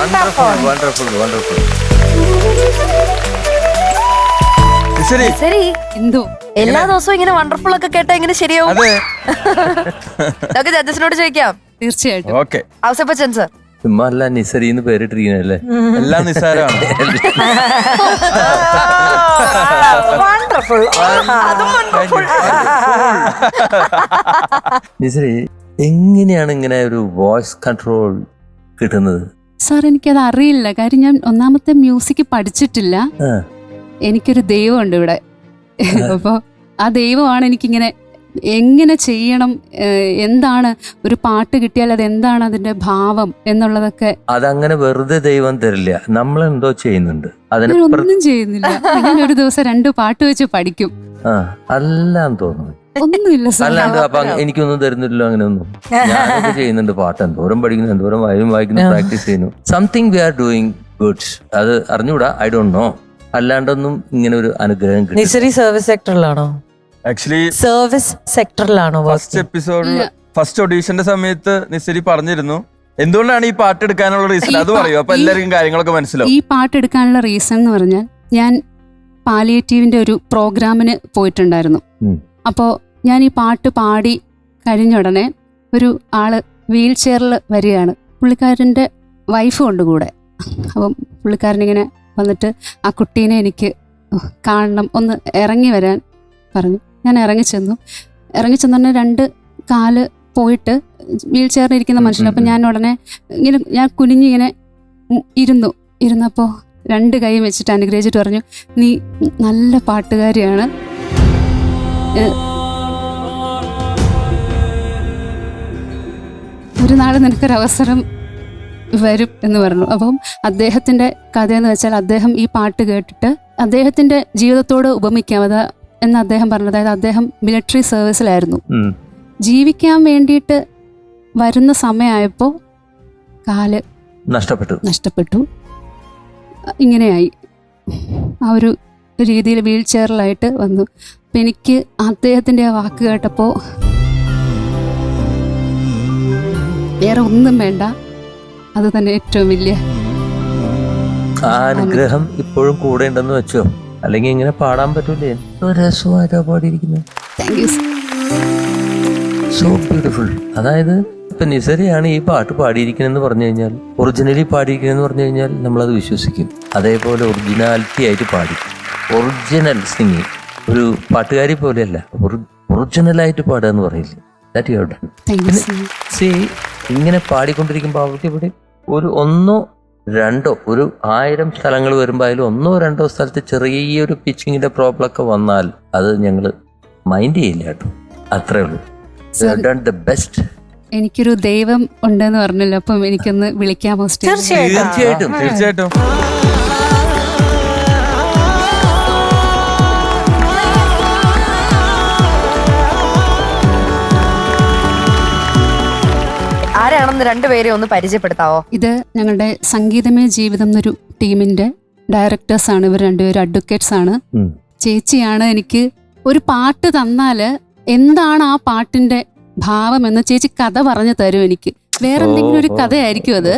Wonderful wonderful. ശരി ശരി, എന്തോ എല്ലാ ദിവസവും ഇങ്ങനെ വണ്ടർഫുൾ ഒക്കെ കേട്ടാ എങ്ങനെ ശരിയാവും? അതെ നമുക്ക് ജഡ്ജസിനോട് ചോദിക്കാം. തീർച്ചയായിട്ടും. ഓക്കെ. ഔസേപ്പച്ചൻ സർ, ചുമ്മാ അല്ല നിസരീന്ന് പേരിട്ടിരിക്കുന്നല്ലേ. എല്ലാം നിസ്സാരമാണ്. വണ്ടർഫുൾ. നിസരി, എങ്ങനെയാണ് ഇങ്ങനെ ഒരു വോയിസ് കൺട്രോൾ കിട്ടുന്നത്? സാർ എനിക്കത് അറിയില്ല. കാര്യം ഞാൻ ഒന്നാമത്തെ മ്യൂസിക് പഠിച്ചിട്ടില്ല. ആ. എനിക്കൊരു ദൈവമുണ്ട് ഇവിടെ. അപ്പോൾ ആ ദൈവമാണ് എനിക്കിങ്ങനെ എങ്ങനെ ചെയ്യണം, എന്താണ് ഒരു പാട്ട് കിട്ടിയാൽ അത് എന്താണ് അതിന്റെ ഭാവം എന്നുള്ളതൊക്കെ. അതങ്ങനെ വെറുതെ ദൈവം തരില്ല, നമ്മൾ എന്തോ ചെയ്യുന്നുണ്ട് അതിന്. ഒന്നും ചെയ്യുന്നില്ല. ഞാൻ ഒരു ദിവസം 2 പാട്ട് വെച്ച് പഠിക്കും. അല്ലാം തോന്നുന്നു. ഒന്നുമില്ല സാർ. അല്ലാണ്ട് അപ്പൊ എനിക്കൊന്നും തരുന്നില്ലല്ലോ അങ്ങനെ ഒന്നും. ഞാനൊക്കെ ചെയ്യുന്നുണ്ട്. പാട്ട് എന്തോരം പഠിക്കുന്നു, എന്തോരം വായിക്കുന്നു, പ്രാക്ടീസ് ചെയ്യുന്നു. Something we are doing good. അത് അറിഞ്ഞൂടാ, ഐ ഡോണ്ട് നോ. അല്ലാണ്ടൊന്നും ഇങ്ങനെ ഒരു അനുഗ്രഹം കിട്ടും. നിസരി സർവീസ് സെക്ടറിലാണോ? ആക്ച്വലി സർവീസ് സെക്ടറിലാണോ? ഫസ്റ്റ് എപ്പിസോഡിൽ ഫസ്റ്റ് ഓഡീഷന്റെ സമയത്ത് നിസരി പറഞ്ഞിരുന്നു എന്തുകൊണ്ടാണ് ഈ പാട്ട് എടുക്കാനുള്ള റീസൺ അത് പറയൂ. അപ്പൊ എല്ലാവർക്കും കാര്യങ്ങളൊക്കെ മനസ്സിലാവും. ഈ പാട്ട് എടുക്കാനുള്ള റീസൺ എന്ന് പറഞ്ഞാൽ ഞാൻ പാലിയേറ്റീവിന്റെ ഒരു പ്രോഗ്രാമിന് പോയിട്ടുണ്ടായിരുന്നു. അപ്പോൾ ഞാൻ ഈ പാട്ട് പാടി കഴിഞ്ഞ ഉടനെ ഒരു ആള് വീൽ ചെയറിൽ വരികയാണ്. പുള്ളിക്കാരൻ്റെ വൈഫും ഉണ്ട് കൂടെ. അപ്പം പുള്ളിക്കാരനിങ്ങനെ വന്നിട്ട് ആ കുട്ടീനെ എനിക്ക് കാണണം, ഒന്ന് ഇറങ്ങി വരാൻ പറഞ്ഞു. ഞാൻ ഇറങ്ങിച്ചെന്നു. ഇറങ്ങിച്ചെന്ന് 2 കാല് പോയിട്ട് വീൽ ചെയറിലിരിക്കുന്ന മനുഷ്യൻ. അപ്പം ഞാൻ ഉടനെ ഇങ്ങനെ ഞാൻ കുനിഞ്ഞിങ്ങനെ ഇരുന്നപ്പോൾ 2 കൈ വെച്ചിട്ട് അനുഗ്രഹിച്ചിട്ട് പറഞ്ഞു, നീ നല്ല പാട്ടുകാരിയാണ്, ഒരു നാൾ നിനക്കൊരവസരം വരും എന്ന് പറഞ്ഞു. അപ്പം അദ്ദേഹത്തിൻ്റെ കഥയെന്ന് വെച്ചാൽ അദ്ദേഹം ഈ പാട്ട് കേട്ടിട്ട് അദ്ദേഹത്തിൻ്റെ ജീവിതത്തോട് ഉപമിക്കാം അത് എന്ന് അദ്ദേഹം പറഞ്ഞു. അതായത് അദ്ദേഹം മിലിറ്ററി സർവീസിലായിരുന്നു. ജീവിക്കാൻ വേണ്ടിയിട്ട് വരുന്ന സമയമായപ്പോൾ കാല് നഷ്ടപ്പെട്ടു. ഇങ്ങനെയായി. ആ ഒരു രീതിയിൽ വീൽ ചെയറിലായിട്ട് വന്നു. അപ്പം എനിക്ക് അദ്ദേഹത്തിൻ്റെ ആ വാക്ക് കേട്ടപ്പോൾ വേറെ ഒന്നും വേണ്ട, അത് തന്നെ ഏറ്റവും വലിയ അനുഗ്രഹം ഇപ്പോഴും കൂടെ ഉണ്ടെന്ന് വെച്ചോ. അല്ലെങ്കിൽ ഇങ്ങനെ പാടാൻ പറ്റൂലേ? രസമായിട്ടാ പാടിയിരിക്കുന്നത്. Thank you. So beautiful. അതായത് ഇപ്പൊ നിസരിയാണ് ഈ പാട്ട് പാടിയിരിക്കണെന്ന് പറഞ്ഞു കഴിഞ്ഞാൽ, ഒറിജിനലി പാടിയിരിക്കണെന്ന് പറഞ്ഞു കഴിഞ്ഞാൽ നമ്മളത് വിശ്വസിക്കും. അതേപോലെ ഒറിജിനാലിറ്റി ആയിട്ട് പാടി, ഒറിജിനൽ സിംഗിങ്. ഒരു പാട്ടുകാരി പോലെയല്ല, ഒറിജിനലായിട്ട് പാടുക എന്ന് പറയില്ലേ, that you have done. C, ഇങ്ങനെ പാടിക്കൊണ്ടിരിക്കുമ്പോൾ അവർക്ക് ഇവിടെ ഒരു 1 2 ഒരു 1000 സ്ഥലങ്ങൾ വരുമ്പോൾ അതിൽ 1 2 സ്ഥലത്ത് ചെറിയൊരു പിച്ചിങ്ങിന്റെ പ്രോബ്ലം ഒക്കെ വന്നാൽ അത് ഞങ്ങൾ മൈൻഡ് ചെയ്യില്ല കേട്ടോ. അത്രേ ഉള്ളൂ. Done the best. എനിക്കൊരു ദൈവം ഉണ്ടെന്ന് പറഞ്ഞല്ലോ, അപ്പം എനിക്കൊന്ന് വിളിക്കാമോ? തീർച്ചയായിട്ടും. ആരാണെന്ന് 2 പേരെ ഒന്ന് പരിചയപ്പെടുത്താവോ? ഇത് ഞങ്ങളുടെ സംഗീതമേ ജീവിതം എന്നൊരു ടീമിന്റെ ഡയറക്ടേഴ്സാണ്. ഇവർ 2 പേരും അഡ്വക്കേറ്റ്സ് ആണ്. ചേച്ചിയാണ് എനിക്ക് ഒരു പാട്ട് തന്നാല് എന്താണ് ആ പാട്ടിന്റെ ഭാവം എന്ന് ചേച്ചി കഥ പറഞ്ഞു തരും. എനിക്ക് വേറെ എന്തെങ്കിലും ഒരു കഥയായിരിക്കും അത്,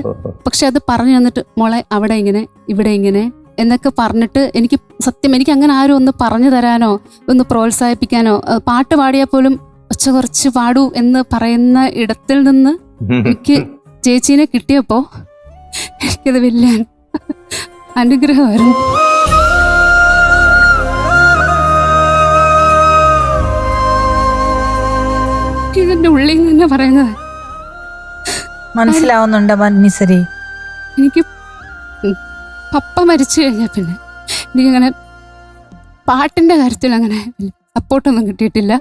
പക്ഷെ അത് പറഞ്ഞു തന്നിട്ട് മോളെ അവിടെ ഇങ്ങനെ ഇവിടെ ഇങ്ങനെ എന്നൊക്കെ പറഞ്ഞിട്ട് എനിക്ക് സത്യം എനിക്ക് അങ്ങനെ ആരും ഒന്ന് പറഞ്ഞു തരാനോ ഒന്ന് പ്രോത്സാഹിപ്പിക്കാനോ, പാട്ട് പാടിയാൽ പോലും ഒച്ച കുറച്ച് പാടൂ എന്ന് പറയുന്ന ഇടത്തിൽ നിന്ന് എനിക്ക് ചേച്ചീനെ കിട്ടിയപ്പോ എനിക്കത് വലിയ അനുഗ്രഹമായിരുന്നു. ഇതിന്റെ ഉള്ളിൽ നിന്ന് പറയുന്നത് മനസ്സിലാവുന്നുണ്ട് നിസരി. എനിക്ക് പപ്പ മരിച്ചു കഴിഞ്ഞാൽ പിന്നെ എനിക്കങ്ങനെ പാട്ടിന്റെ കാര്യത്തിൽ അങ്ങനെ സപ്പോർട്ടൊന്നും കിട്ടിയിട്ടില്ല.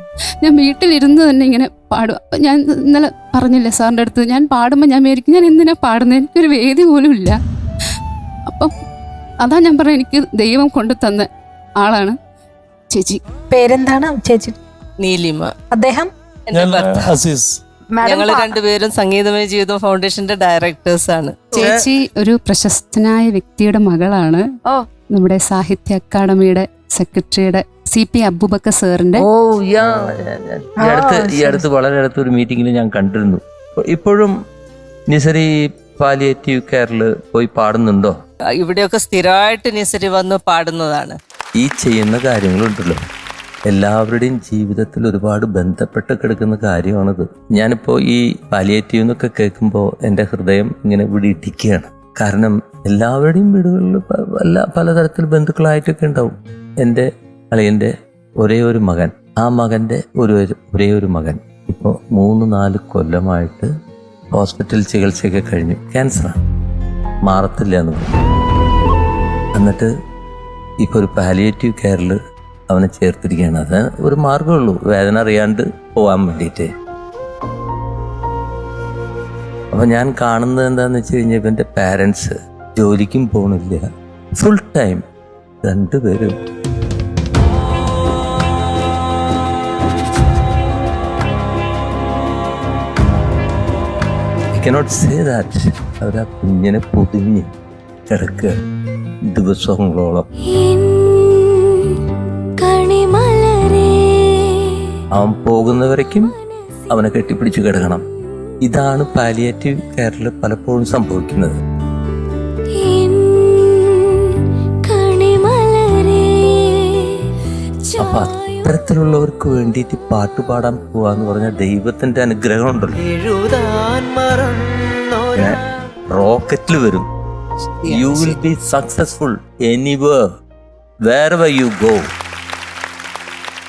ഞാൻ വീട്ടിലിരുന്ന് തന്നെ ഇങ്ങനെ പാടും. അപ്പം ഞാൻ ഇന്നലെ പറഞ്ഞില്ലേ സാറിൻ്റെ അടുത്ത്, ഞാൻ പാടുമ്പോൾ ഞാൻ വിചാരിക്കും ഞാൻ എന്തിനാ പാടുന്നത്, എനിക്കൊരു വേദി പോലും ഇല്ല. അപ്പം അതാ ഞാൻ പറഞ്ഞ എനിക്ക് ദൈവം കൊണ്ടു തന്ന ആളാണ് ചേച്ചി. പേരെന്താണ് ചേച്ചി? നീലിമ. അദ്ദേഹം ഞങ്ങൾ 2 പേരും സംഗീതമയ ജീവിതം ഫൗണ്ടേഷന്റെ ഡയറക്ടേഴ്സ് ആണ്. ചേച്ചി ഒരു പ്രശസ്തനായ വ്യക്തിയുടെ മകളാണ്. നമ്മുടെ സാഹിത്യ അക്കാദമിയുടെ സെക്രട്ടറിയുടെ CP അബൂബക്കർ സാറിന്റെ. ഈ അടുത്ത് വളരെ അടുത്തൊരു മീറ്റിംഗിൽ ഞാൻ കണ്ടിരുന്നു. ഇപ്പോഴും നിസരി പാലിയേറ്റീവ് കെയറിൽ പോയി പാടുന്നുണ്ടോ? ഇവിടെയൊക്കെ സ്ഥിരമായിട്ട് നിസരി വന്ന് പാടുന്നതാണ്. ഈ ചെയ്യുന്ന കാര്യങ്ങളുണ്ടല്ലോ, എല്ലാവരുടെയും ജീവിതത്തിൽ ഒരുപാട് ബന്ധപ്പെട്ട് കിടക്കുന്ന കാര്യമാണിത്. ഞാനിപ്പോൾ ഈ പാലിയേറ്റീവ് എന്നൊക്കെ കേൾക്കുമ്പോൾ എൻ്റെ ഹൃദയം ഇങ്ങനെ ഇവിടെ ഇടിക്കുകയാണ്. കാരണം എല്ലാവരുടെയും വീടുകളിൽ പലതരത്തിൽ ബന്ധുക്കളായിട്ടൊക്കെ ഉണ്ടാവും. എൻ്റെ അളിയൻ്റെ ഒരേ ഒരു മകൻ, ആ മകൻ്റെ ഒരേ ഒരു മകൻ ഇപ്പോൾ 3-4 കൊല്ലമായിട്ട് ഹോസ്പിറ്റൽ ചികിത്സയൊക്കെ കഴിഞ്ഞു. ക്യാൻസറാണ്, മാറത്തില്ല എന്ന് പറഞ്ഞു. എന്നിട്ട് ഇപ്പോൾ ഒരു പാലിയേറ്റീവ് കെയറിൽ അവനെ ചേർത്തിരിക്കുകയാണ്. അത് ഒരു മാർഗമുള്ളൂ, വേദന അറിയാണ്ട് പോകാൻ വേണ്ടിയിട്ട്. അപ്പം ഞാൻ കാണുന്നത് എന്താണെന്ന് വെച്ച് കഴിഞ്ഞാൽ ഇവൻ്റെ പാരൻസ് ജോലിക്കും പോകണില്ല, ഫുൾ ടൈം 2 പേരും cannot say that. അവരാ കുഞ്ഞിനെ പൊതിഞ്ഞ് കിടക്കുക ദിവസങ്ങളോളം. അവൻ പോകുന്നവരേക്കും അവനെ കെട്ടിപ്പിടിച്ച് കിടക്കണം. ഇതാണ് പാലിയേറ്റീവ് കെയറിൽ പലപ്പോഴും സംഭവിക്കുന്നത്. അപ്പൊ അത്തരത്തിലുള്ളവർക്ക് വേണ്ടിയിട്ട് പാട്ടുപാടാൻ പോവാന്ന് പറഞ്ഞാൽ ദൈവത്തിന്റെ അനുഗ്രഹം ഉണ്ടല്ലോ. റോക്കറ്റിൽ വരും. You will be successful anywhere, wherever you go.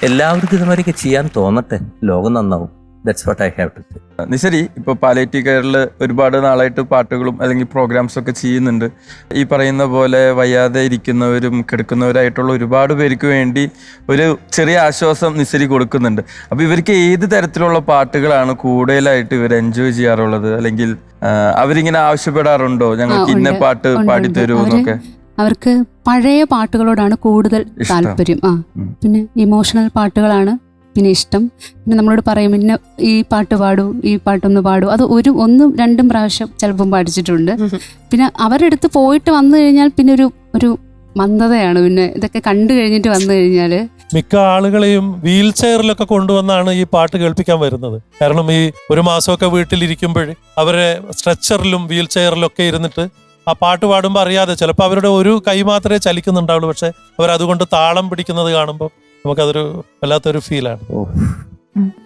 എല്ലാവർക്കും ഇതുമാതിരിയൊക്കെ ചെയ്യാൻ തോന്നട്ടെ, ലോകം നന്നാവും. That's what I have to say. നിസരി, ഇപ്പോൾ പാലിയേറ്റീവ് കെയറിൽ ഒരുപാട് നാളായിട്ട് പാട്ടുകളും അല്ലെങ്കിൽ പ്രോഗ്രാംസ് ഒക്കെ ചെയ്യുന്നുണ്ട്. ഈ പറയുന്ന പോലെ വയ്യാതെ ഇരിക്കുന്നവരും കിടക്കുന്നവരായിട്ടുള്ള ഒരുപാട് പേർക്ക് വേണ്ടി ഒരു ചെറിയ ആശ്വാസം നിസരി കൊടുക്കുന്നുണ്ട്. അപ്പോൾ ഇവർക്ക് ഏത് തരത്തിലുള്ള പാട്ടുകളാണ് കൂടുതലായിട്ട് ഇവർ എൻജോയ് ചെയ്യാറുള്ളത്? അല്ലെങ്കിൽ അവരിങ്ങനെ ആവശ്യപ്പെടാറുണ്ടോ ഞങ്ങൾക്ക് ഇന്ന പാട്ട് പാടിത്തരൂ എന്നൊക്കെ? അവർക്ക് പഴയ പാട്ടുകളോടാണ് കൂടുതൽ താല്പര്യം. പിന്നെ ഇമോഷണൽ പാട്ടുകളാണ് പിന്നെ ഇഷ്ടം. പിന്നെ നമ്മളോട് പറയും പിന്നെ ഈ പാട്ട് പാടൂ, ഈ പാട്ടൊന്ന് പാടൂ. അത് 1-2 പ്രാവശ്യം ചിലപ്പം പഠിച്ചിട്ടുണ്ട്. പിന്നെ അവരുടെ അടുത്ത് പോയിട്ട് വന്നു കഴിഞ്ഞാൽ പിന്നെ ഒരു മന്ദതയാണ്. പിന്നെ ഇതൊക്കെ കണ്ടു കഴിഞ്ഞിട്ട് വന്നു കഴിഞ്ഞാല് മിക്ക ആളുകളെയും വീൽ ചെയറിലൊക്കെ കൊണ്ടുവന്നാണ് ഈ പാട്ട് കേൾപ്പിക്കാൻ വരുന്നത്. കാരണം ഈ 1 മാസമൊക്കെ വീട്ടിലിരിക്കുമ്പോൾ അവരെ സ്ട്രെച്ചറിലും വീൽ ചെയറിലൊക്കെ ഇരുന്നിട്ട് ആ പാട്ട് പാടുമ്പോൾ അറിയാതെ ചിലപ്പോൾ അവരുടെ ഒരു കൈ മാത്രമേ ചലിക്കുന്നുണ്ടാവുള്ളൂ, പക്ഷെ അവരതുകൊണ്ട് താളം പിടിക്കുന്നത് കാണുമ്പോൾ നമുക്കതൊരു വല്ലാത്തൊരു ഫീലാണ്.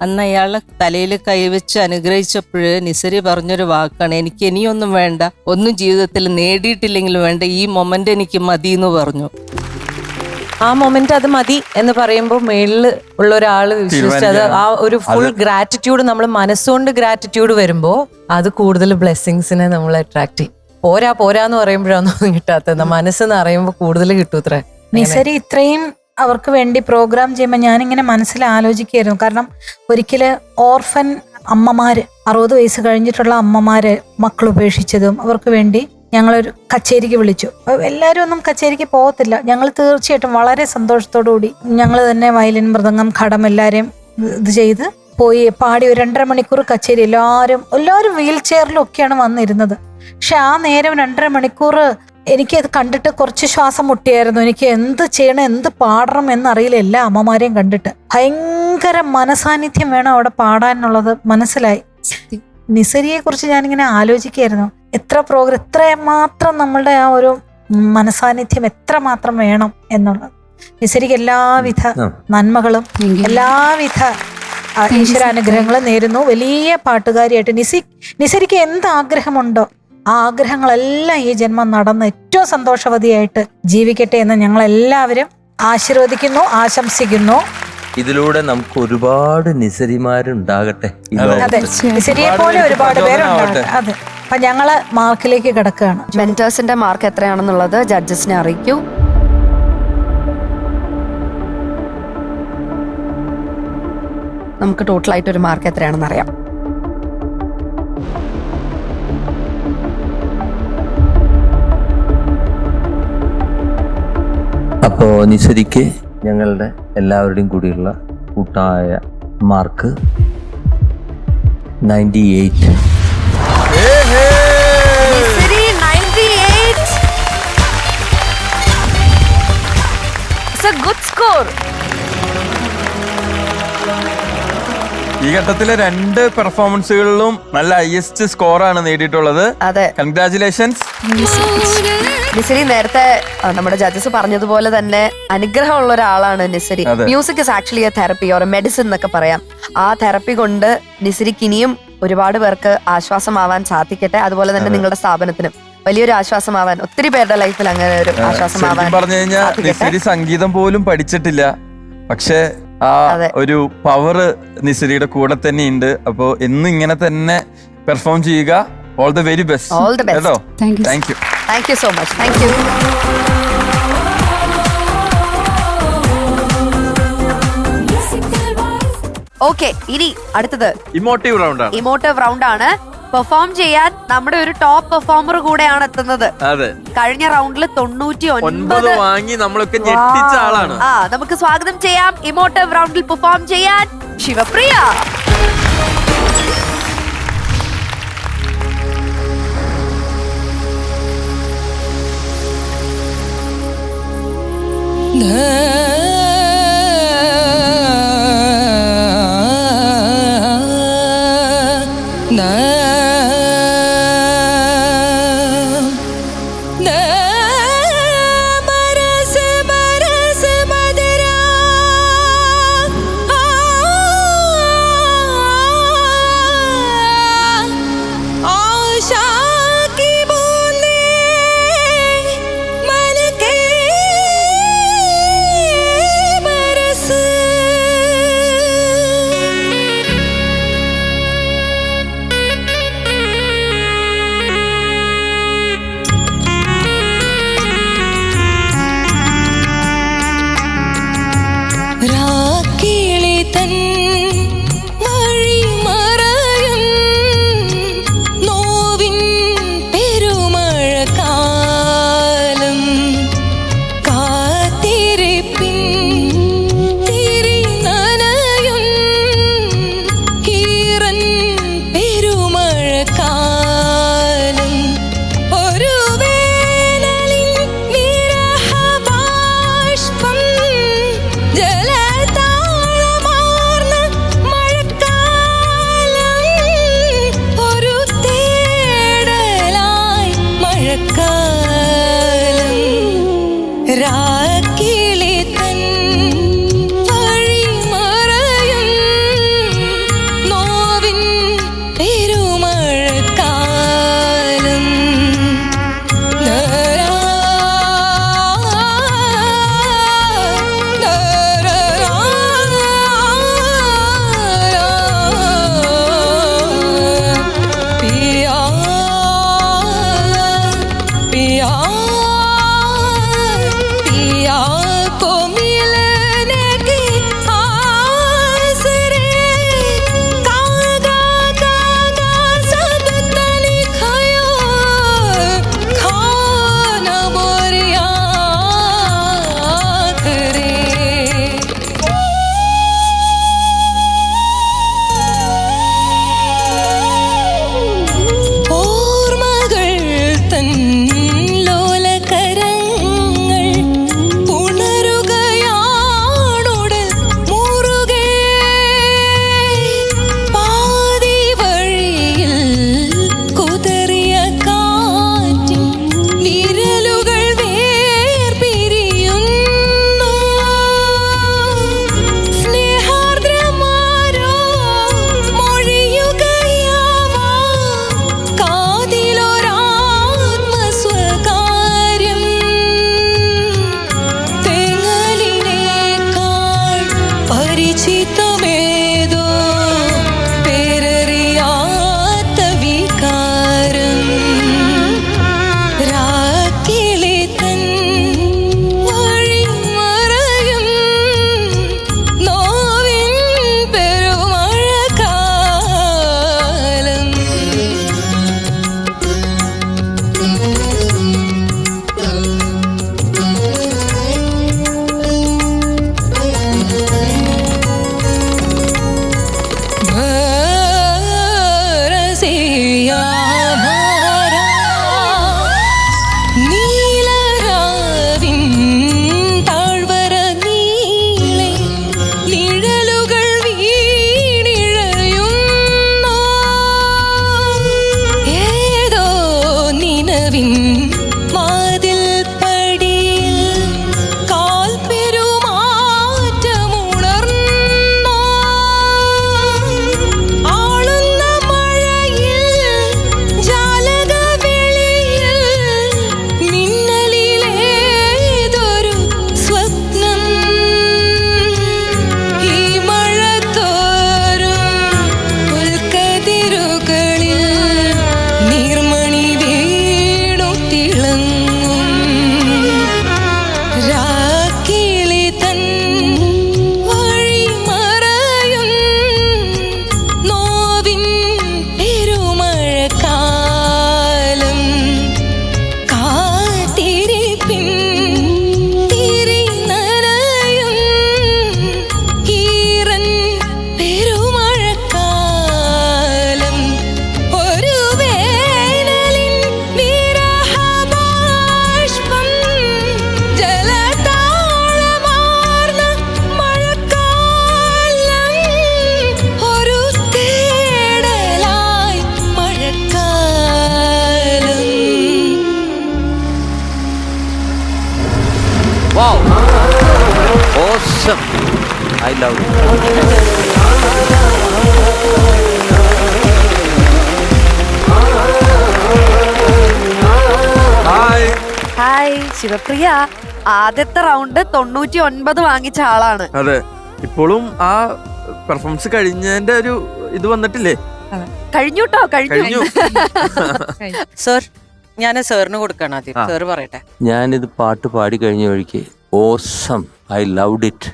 അന്ന് അയാളെ തലയിൽ കൈവച്ച് അനുഗ്രഹിച്ചപ്പോഴ് നിസരി പറഞ്ഞൊരു വാക്കാണ്, എനിക്ക് ഇനിയൊന്നും വേണ്ട, ഒന്നും ജീവിതത്തിൽ നേടിയിട്ടില്ലെങ്കിലും വേണ്ട, ഈ മൊമെന്റ് എനിക്ക് മതി എന്ന് പറഞ്ഞു. ആ മൊമെന്റ് അത് മതി എന്ന് പറയുമ്പോൾ മേളില് ഉള്ള ഒരാള് വിശ്വസിച്ചത് ആ ഒരു ഫുൾ ഗ്രാറ്റിറ്റ്യൂഡ്, നമ്മൾ മനസ്സുകൊണ്ട് ഗ്രാറ്റിറ്റ്യൂഡ് വരുമ്പോ അത് കൂടുതൽ ബ്ലെസ്സിങ്സിനെ നമ്മൾ അട്രാക്ട് ചെയ്യും. പോരാന്ന് പറയുമ്പോഴൊന്നും കിട്ടാത്തത്, മനസ്സെന്ന് പറയുമ്പോൾ കൂടുതൽ കിട്ടൂത്രേ. നിസരി ഇത്രയും അവർക്ക് വേണ്ടി പ്രോഗ്രാം ചെയ്യുമ്പോൾ ഞാനിങ്ങനെ മനസ്സിൽ ആലോചിക്കുകയായിരുന്നു. കാരണം ഒരിക്കല് ഓർഫൻ അമ്മമാര്, 60 വയസ്സ് കഴിഞ്ഞിട്ടുള്ള അമ്മമാര് മക്കൾ ഉപേക്ഷിച്ചതും അവർക്ക് വേണ്ടി ഞങ്ങളൊരു കച്ചേരിക്ക് വിളിച്ചു. എല്ലാവരും ഒന്നും കച്ചേരിക്ക് പോകത്തില്ല. ഞങ്ങൾ തീർച്ചയായിട്ടും വളരെ സന്തോഷത്തോടു കൂടി ഞങ്ങൾ തന്നെ വയലിൻ, മൃദംഗം, ഘടം എല്ലാവരെയും ഇത് ചെയ്ത് പോയി പാടി. ഒരു 2.5 മണിക്കൂർ കച്ചേരി. എല്ലാവരും വീൽ ചെയറിലും ഒക്കെയാണ് വന്നിരുന്നത്. പക്ഷെ ആ നേരം 2.5 മണിക്കൂർ എനിക്കത് കണ്ടിട്ട് കുറച്ച് ശ്വാസം മുട്ടിയായിരുന്നു. എനിക്ക് എന്ത് ചെയ്യണം, എന്ത് പാടണം എന്നറിയില്ല. എല്ലാ അമ്മമാരെയും കണ്ടിട്ട് ഭയങ്കര മനസാന്നിധ്യം വേണം അവിടെ പാടാനുള്ളത് മനസ്സിലായി. നിസരിയെ കുറിച്ച് ഞാനിങ്ങനെ ആലോചിക്കുകയായിരുന്നു. എത്രമാത്രം നമ്മളുടെ ആ ഒരു മനസാന്നിധ്യം എത്രമാത്രം വേണം എന്നുള്ളത്. നിസരിക്ക് എല്ലാവിധ നന്മകളും എല്ലാവിധ ഈശ്വരാനുഗ്രഹങ്ങളും നേരുന്നു. വലിയ പാട്ടുകാരിയായിട്ട് നിസരിക്ക് എന്ത് ആഗ്രഹമുണ്ടോ ആ ആഗ്രഹങ്ങളെല്ലാം ഈ ജന്മം നടന്ന് ഏറ്റവും സന്തോഷവതിയായിട്ട് ജീവിക്കട്ടെ എന്ന് ഞങ്ങൾ എല്ലാവരും ആശീർവദിക്കുന്നു, ആശംസിക്കുന്നു. ഇതിലൂടെ നമുക്ക് ഒരുപാട് നിസരിമാരുണ്ടാകട്ടെ. അതെ, നിസരിയെ പോലെ ഒരുപാട് പേരുണ്ടാകട്ടെ. അതെ. അപ്പൊ ഞങ്ങള് മാർക്കിലേക്ക് കിടക്കുകയാണ്. മെന്റേഴ്സിന്റെ മാർക്ക് എത്രയാണെന്നുള്ളത് ജഡ്ജസിനെ അറിയിക്കൂ. നമുക്ക് ടോട്ടലായിട്ട് ഒരു മാർക്ക് എത്രയാണെന്ന് അറിയാം. അപ്പോൾ നിസരിക്ക് ഞങ്ങളുടെ എല്ലാവരുടെയും കൂടിയുള്ള കൂട്ടായ mark 98. It's a good score. ഈ ഈ ഘട്ടത്തിലെ 2 പെർഫോമൻസുകളിലും നല്ല ഹയസ്റ്റ് സ്കോറാണ് നേടിയിട്ടുള്ളത്. അതെ, കൺഗ്രാറ്റുലേഷൻസ്. നിസരി നേരത്തെ നമ്മുടെ ജഡ്ജസ് പറഞ്ഞതുപോലെ തന്നെ അനുഗ്രഹമുള്ള ഒരാളാണ് Nisari. Music is actually a therapy or medicine എന്നൊക്കെ പറയാം. ആ തെറപ്പി കൊണ്ട് നിസരിക്ക് ഇനിയും ഒരുപാട് പേർക്ക് ആശ്വാസമാവാൻ സാധിക്കട്ടെ. അതുപോലെ തന്നെ നിങ്ങളുടെ സ്ഥാപനത്തിനും വലിയൊരു ആശ്വാസമാവാൻ, ഒത്തിരി പേരുടെ ലൈഫിൽ അങ്ങനെ ഒരു ആശ്വാസമാവാൻ പറഞ്ഞു കഴിഞ്ഞാൽ നിസരി സംഗീതം പോലും പഠിച്ചിട്ടില്ല, പക്ഷെ ആ ഒരു പവർ നിസരിയുടെ കൂടെ തന്നെ ഉണ്ട്. അപ്പോ എന്നും ഇങ്ങനെ തന്നെ പെർഫോം ചെയ്യുക. All the very best. All the best. Thank you. Thank you so much. Thank you. Okay, ഇനി അടുത്തത് ഇമോട്ടീവ് റൗണ്ട് ആണ്. ഇമോട്ടീവ് റൗണ്ട് ആണ്. പെർഫോം ചെയ്യാൻ നമ്മുടെ ഒരു ടോപ്പ് പെർഫോമർ കൂടെയാണ് എത്തുന്നത്. അതെ, കഴിഞ്ഞ റൗണ്ടിൽ 99 വാങ്ങി നമ്മളൊക്കെ ഞെട്ടിച്ച ആളാണ്. നമുക്ക് സ്വാഗതം ചെയ്യാം ഇമോട്ടീവ് റൗണ്ടിൽ പെർഫോം ചെയ്യാൻ ശിവപ്രിയ. വാതിൽ പടിയിൽ കാൽ പെരുമാറ്റമുണർന്നോ ആളുന്ന മഴയിൽ ജാലകവെളിയിൽ മിന്നലിലേതൊരു സ്വപ്നം ഈ മഴ തോരും പുൽക്കതിരുകളിൽ നീർമണി വീണു തിളങ്ങും രാക്കിളി തൻ വഴി മറയും നോവിൻ പെരുമഴക്കാലം കാത്തിരിപ്പിൻ തിരി നനയും ഈറൻ പെരുമഴക്കാലം ഒരു വേനലിൻ വിരഹബാഷ്പം ജലതാളമാർന്ന മഴക്കാലം ഒരു തേടലായി മഴക്കാലം. Wow! Awesome! I love it. Hi. Hi Sivapriya. ആദ്യത്തെ റൗണ്ട് 99 വാങ്ങിച്ച ആളാണ്. അതെ, ഇപ്പോഴും ആ പെർഫോമൻസ് കഴിഞ്ഞതിന്റെ ഒരു ഇത് വന്നിട്ടില്ലേ? കഴിഞ്ഞുട്ടോ, കഴിഞ്ഞു. സർ, ഞാൻ സാറിന് കൊടുക്കണം ആദ്യം. ആ. സാർ പറയട്ടെ. ഞാനിത് പാട്ട് പാടി കഴിഞ്ഞ വഴിക്ക് ഓസം ഐ ലവ്ഡ് ഇറ്റ്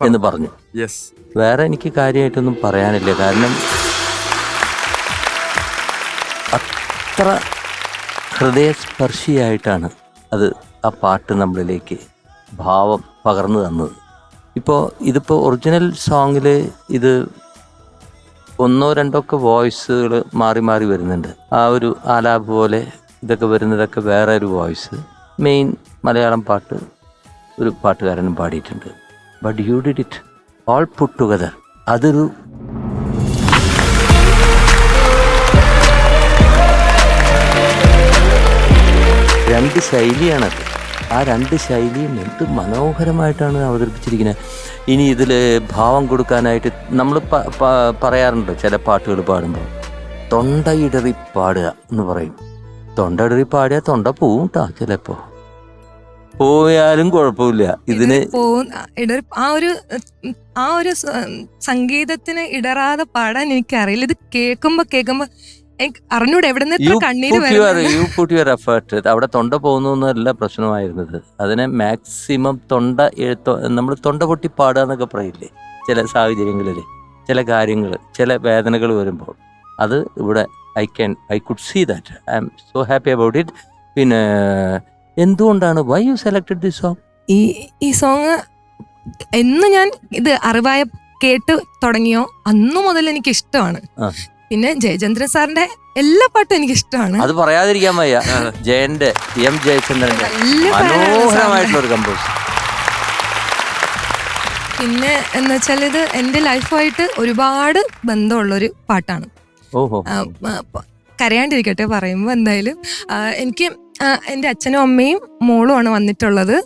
എന്ന് പറഞ്ഞു. യെസ്. വേറെ എനിക്ക് കാര്യമായിട്ടൊന്നും പറയാനില്ല. കാരണം അത്ര ഹൃദയസ്പർശിയായിട്ടാണ് അത് ആ പാട്ട് നമ്മളിലേക്ക് ഭാവം പകർന്നു തന്നത്. ഇതിപ്പോൾ ഒറിജിനൽ സോങ്ങിൽ ഇത് ഒന്നോ രണ്ടോ ഒക്കെ വോയിസുകൾ മാറി മാറി വരുന്നുണ്ട്. ആ ഒരു ആലാപ് പോലെ ഇതൊക്കെ വരുന്നതൊക്കെ വേറെ ഒരു വോയിസ്. മെയിൻ മലയാളം പാട്ട് ഒരു പാട്ടുകാരനും പാടിയിട്ടുണ്ട്. But you did it all puttu together. അതൊരു രണ്ട് ശൈലിയാണത്. ആ രണ്ട് ശൈലിയും എന്ത് മനോഹരമായിട്ടാണ് അവതരിപ്പിച്ചിരിക്കുന്നത്. ഇനി ഇതിൽ ഭാവം കൊടുക്കാനായിട്ട് നമ്മൾ പറയാറുണ്ട് ചില പാട്ടുകൾ പാടുമ്പോൾ തൊണ്ടയിടറി പാടുക എന്ന് പറയും. തൊണ്ടയിടറി പാടിയാൽ തൊണ്ട പോവും കേട്ടോ. ചിലപ്പോൾ പോയാലും കുഴപ്പമില്ല. ഇതിന് ആ ഒരു സംഗീതത്തിന് ഇടറാതെ പാടാൻ എനിക്കറിയില്ല. ഇത് കേൾക്കുമ്പോ എനിക്ക് അറിഞ്ഞൂടെ എവിടെ നിന്ന് കണ്ണീര് അവിടെ തൊണ്ട പോകുന്നല്ല പ്രശ്നമായിരുന്നത്. അതിനെ മാക്സിമം നമ്മൾ തൊണ്ട പൊട്ടി പാടുക എന്നൊക്കെ പറയില്ലേ ചില സാഹചര്യങ്ങളിൽ, ചില കാര്യങ്ങൾ, ചില വേദനകൾ വരുമ്പോൾ. അത് ഇവിടെ I could see that. I am so happy about it. പിന്നെ എന്തുകൊണ്ടാണ് why you selected this song? ഈ സോങ് എന്ന് ഞാൻ ഇത് അറിവായ കേട്ട് തുടങ്ങിയോ അന്നു മുതൽ എനിക്ക് ഇഷ്ടമാണ്. പിന്നെ ജയചന്ദ്രൻ സാറിന്റെ എല്ലാ പാട്ടും എനിക്ക് ഇഷ്ടമാണ്. അത് പറയാതിരിക്കാൻ വയ്യ. ജയന്റെ എം ജയചന്ദ്രന്റെ മനോഹരമായിട്ടുള്ള ഒരു കമ്പോസ്. പിന്നെ എന്ന് വെച്ചാൽ ഇത് എന്റെ ലൈഫുമായിട്ട് ഒരുപാട് ബന്ധമുള്ളൊരു പാട്ടാണ്. കരയാണ്ടിരിക്കട്ടെ പറയുമ്പോൾ. എന്തായാലും എനിക്ക് എൻ്റെ അച്ഛനും അമ്മയും മോളുമാണ് വന്നിട്ടുള്ളത്.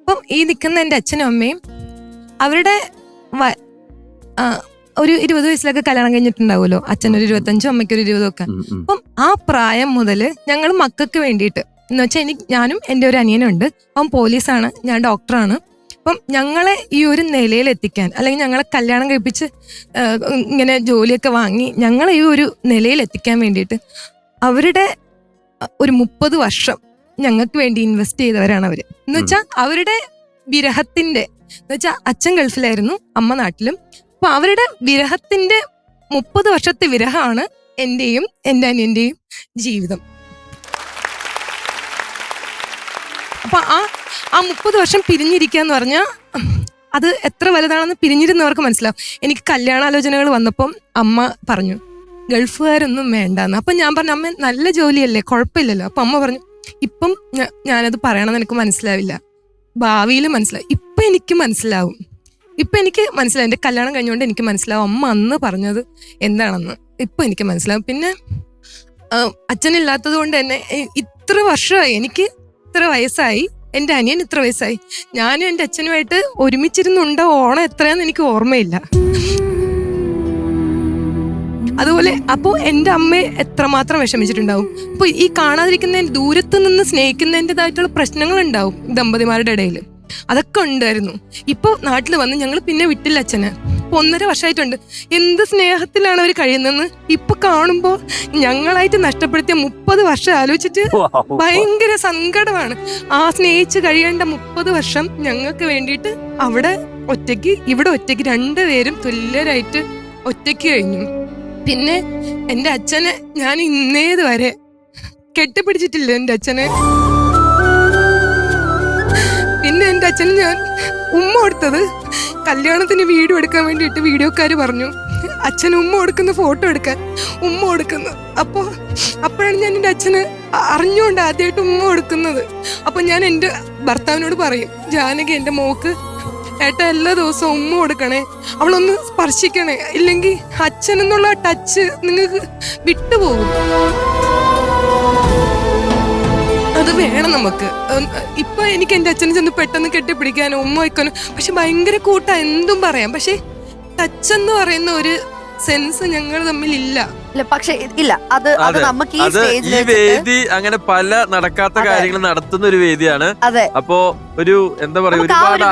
അപ്പം ഈ നിൽക്കുന്ന എൻ്റെ അച്ഛനും അമ്മയും അവരുടെ ഒരു 20 വയസ്സിലൊക്കെ കല്യാണം കഴിഞ്ഞിട്ടുണ്ടാവുമല്ലോ. അച്ഛനൊരു 25, അമ്മയ്ക്കൊരു 20 ഒക്കെ. അപ്പം ആ പ്രായം മുതൽ ഞങ്ങൾ മക്കൾക്ക് വേണ്ടിയിട്ട് എന്ന് വെച്ചാൽ ഞാനും എൻ്റെ ഒരു അനിയനും ഉണ്ട്. അവൻ പോലീസാണ്, ഞാൻ ഡോക്ടറാണ്. അപ്പം ഞങ്ങളെ ഈ ഒരു നിലയിൽ എത്തിക്കാൻ, അല്ലെങ്കിൽ ഞങ്ങളെ കല്യാണം കഴിപ്പിച്ച് ഇങ്ങനെ ജോലിയൊക്കെ വാങ്ങി ഞങ്ങളെ ഈ ഒരു നിലയിൽ എത്തിക്കാൻ വേണ്ടിയിട്ട് അവരുടെ ഒരു 30 വർഷം ഞങ്ങൾക്ക് വേണ്ടി ഇൻവെസ്റ്റ് ചെയ്തവരാണ് അവര്. എന്ന് വെച്ചാൽ അവരുടെ വിരഹത്തിന്റെ എന്ന് വെച്ചാൽ അച്ഛൻ ഗൾഫിലായിരുന്നു, അമ്മ നാട്ടിലും. അപ്പൊ അവരുടെ വിരഹത്തിന്റെ 30 വർഷത്തെ വിരഹമാണ് എന്റെയും എൻ്റെ അനിയന്റെയും ജീവിതം. അപ്പൊ ആ 30 വർഷം പിരിഞ്ഞിരിക്കുക എന്ന് പറഞ്ഞാൽ അത് എത്ര വലുതാണെന്ന് പിരിഞ്ഞിരുന്നവർക്ക് മനസ്സിലാവും. എനിക്ക് കല്യാണാലോചനകൾ വന്നപ്പം അമ്മ പറഞ്ഞു ഗൾഫുകാരൊന്നും വേണ്ടെന്ന്. അപ്പം ഞാൻ പറഞ്ഞു അമ്മ നല്ല ജോലിയല്ലേ, കുഴപ്പമില്ലല്ലോ. അപ്പം അമ്മ പറഞ്ഞു ഇപ്പം ഞാനത് പറയണമെന്ന് എനിക്ക് മനസ്സിലാവില്ല, ഭാവിയിൽ മനസ്സിലാവും. ഇപ്പം എനിക്ക് മനസ്സിലാവും. എൻ്റെ കല്യാണം കഴിഞ്ഞുകൊണ്ട് എനിക്ക് മനസ്സിലാവും അമ്മ അന്ന് പറഞ്ഞത് എന്താണെന്ന്. ഇപ്പം എനിക്ക് മനസ്സിലാവും. പിന്നെ അച്ഛനില്ലാത്തത് കൊണ്ട് തന്നെ ഇത്ര വർഷമായി, എനിക്ക് ഇത്ര വയസ്സായി, എൻ്റെ അനിയൻ ഇത്ര വയസ്സായി, ഞാനും എൻ്റെ അച്ഛനുമായിട്ട് ഒരുമിച്ചിരുന്നുണ്ടോ ഓണം എത്രയാന്ന് എനിക്ക് ഓർമ്മയില്ല. അതുപോലെ അപ്പോൾ എൻ്റെ അമ്മയെ എത്രമാത്രം വിഷമിച്ചിട്ടുണ്ടാവും. അപ്പോൾ ഈ കാണാതിരിക്കുന്ന ദൂരത്ത് നിന്ന് സ്നേഹിക്കുന്നതിൻ്റെതായിട്ടുള്ള പ്രശ്നങ്ങളുണ്ടാവും ദമ്പതിമാരുടെ ഇടയിൽ. അതൊക്കെ ഉണ്ടായിരുന്നു. ഇപ്പോൾ നാട്ടിൽ വന്ന് ഞങ്ങൾ പിന്നെ വിട്ടില്ല അച്ഛനെ. 1.5 വർഷമായിട്ടുണ്ട്. എന്ത് സ്നേഹത്തിലാണ് അവർ കഴിയുന്നതെന്ന് ഇപ്പൊ കാണുമ്പോൾ ഞങ്ങളായിട്ട് നഷ്ടപ്പെടുത്തിയ 30 വർഷം ആലോചിച്ചിട്ട് ഭയങ്കര സങ്കടമാണ്. ആ സ്നേഹിച്ച് കഴിയേണ്ട 30 വർഷം ഞങ്ങൾക്ക് വേണ്ടിയിട്ട് അവിടെ ഒറ്റയ്ക്ക് ഇവിടെ ഒറ്റയ്ക്ക് 2 പേരും തുല്യരായിട്ട് ഒറ്റയ്ക്ക് കഴിഞ്ഞു. പിന്നെ എൻ്റെ അച്ഛനെ ഞാൻ ഇന്നേത് വരെ കെട്ടിപ്പിടിച്ചിട്ടില്ല എൻ്റെ അച്ഛനെ. പിന്നെ എൻ്റെ അച്ഛന് ഞാൻ ഉമ്മ കൊടുത്തത് കല്യാണത്തിന് വീഡിയോ എടുക്കാൻ വേണ്ടിയിട്ട് വീഡിയോക്കാർ പറഞ്ഞു അച്ഛന് ഉമ്മ കൊടുക്കുന്ന ഫോട്ടോ എടുക്കാൻ ഉമ്മ കൊടുക്കുന്നു. അപ്പോഴാണ് ഞാൻ എൻ്റെ അച്ഛന് അറിഞ്ഞുകൊണ്ട് ആദ്യമായിട്ട് ഉമ്മ കൊടുക്കുന്നത്. അപ്പോൾ ഞാൻ എൻ്റെ ഭർത്താവിനോട് പറയും, ജാനകി എൻ്റെ മോക്ക് ഏട്ടാ എല്ലാ ദിവസവും ഉമ്മ കൊടുക്കണേ, അവളൊന്ന് സ്പർശിക്കണേ, ഇല്ലെങ്കിൽ അച്ഛനെന്നുള്ള ടച്ച് നിങ്ങൾക്ക് വിട്ടുപോകും. അത് വേണം നമുക്ക്. ഇപ്പൊ എനിക്ക് എൻ്റെ അച്ഛനെ ചെന്ന് പെട്ടെന്ന് കെട്ടിപ്പിടിക്കാനോ ഉമ്മ വയ്ക്കാനോ പക്ഷെ ഭയങ്കര കൂട്ടാ, എന്തും പറയാം. പക്ഷെ ടച്ച് എന്ന് പറയുന്ന ഒരു സെൻസ് ഞങ്ങൾ തമ്മിൽ ഇല്ല. പക്ഷെ ഇല്ല, അത് നമുക്ക് ഈ വേദി അങ്ങനെ പല നടക്കാത്ത കാര്യങ്ങൾ നടത്തുന്ന ഒരു വേദിയാണ്. അതെ. അപ്പോ ഒരു എന്താ പറയാ, ഒരുപാട്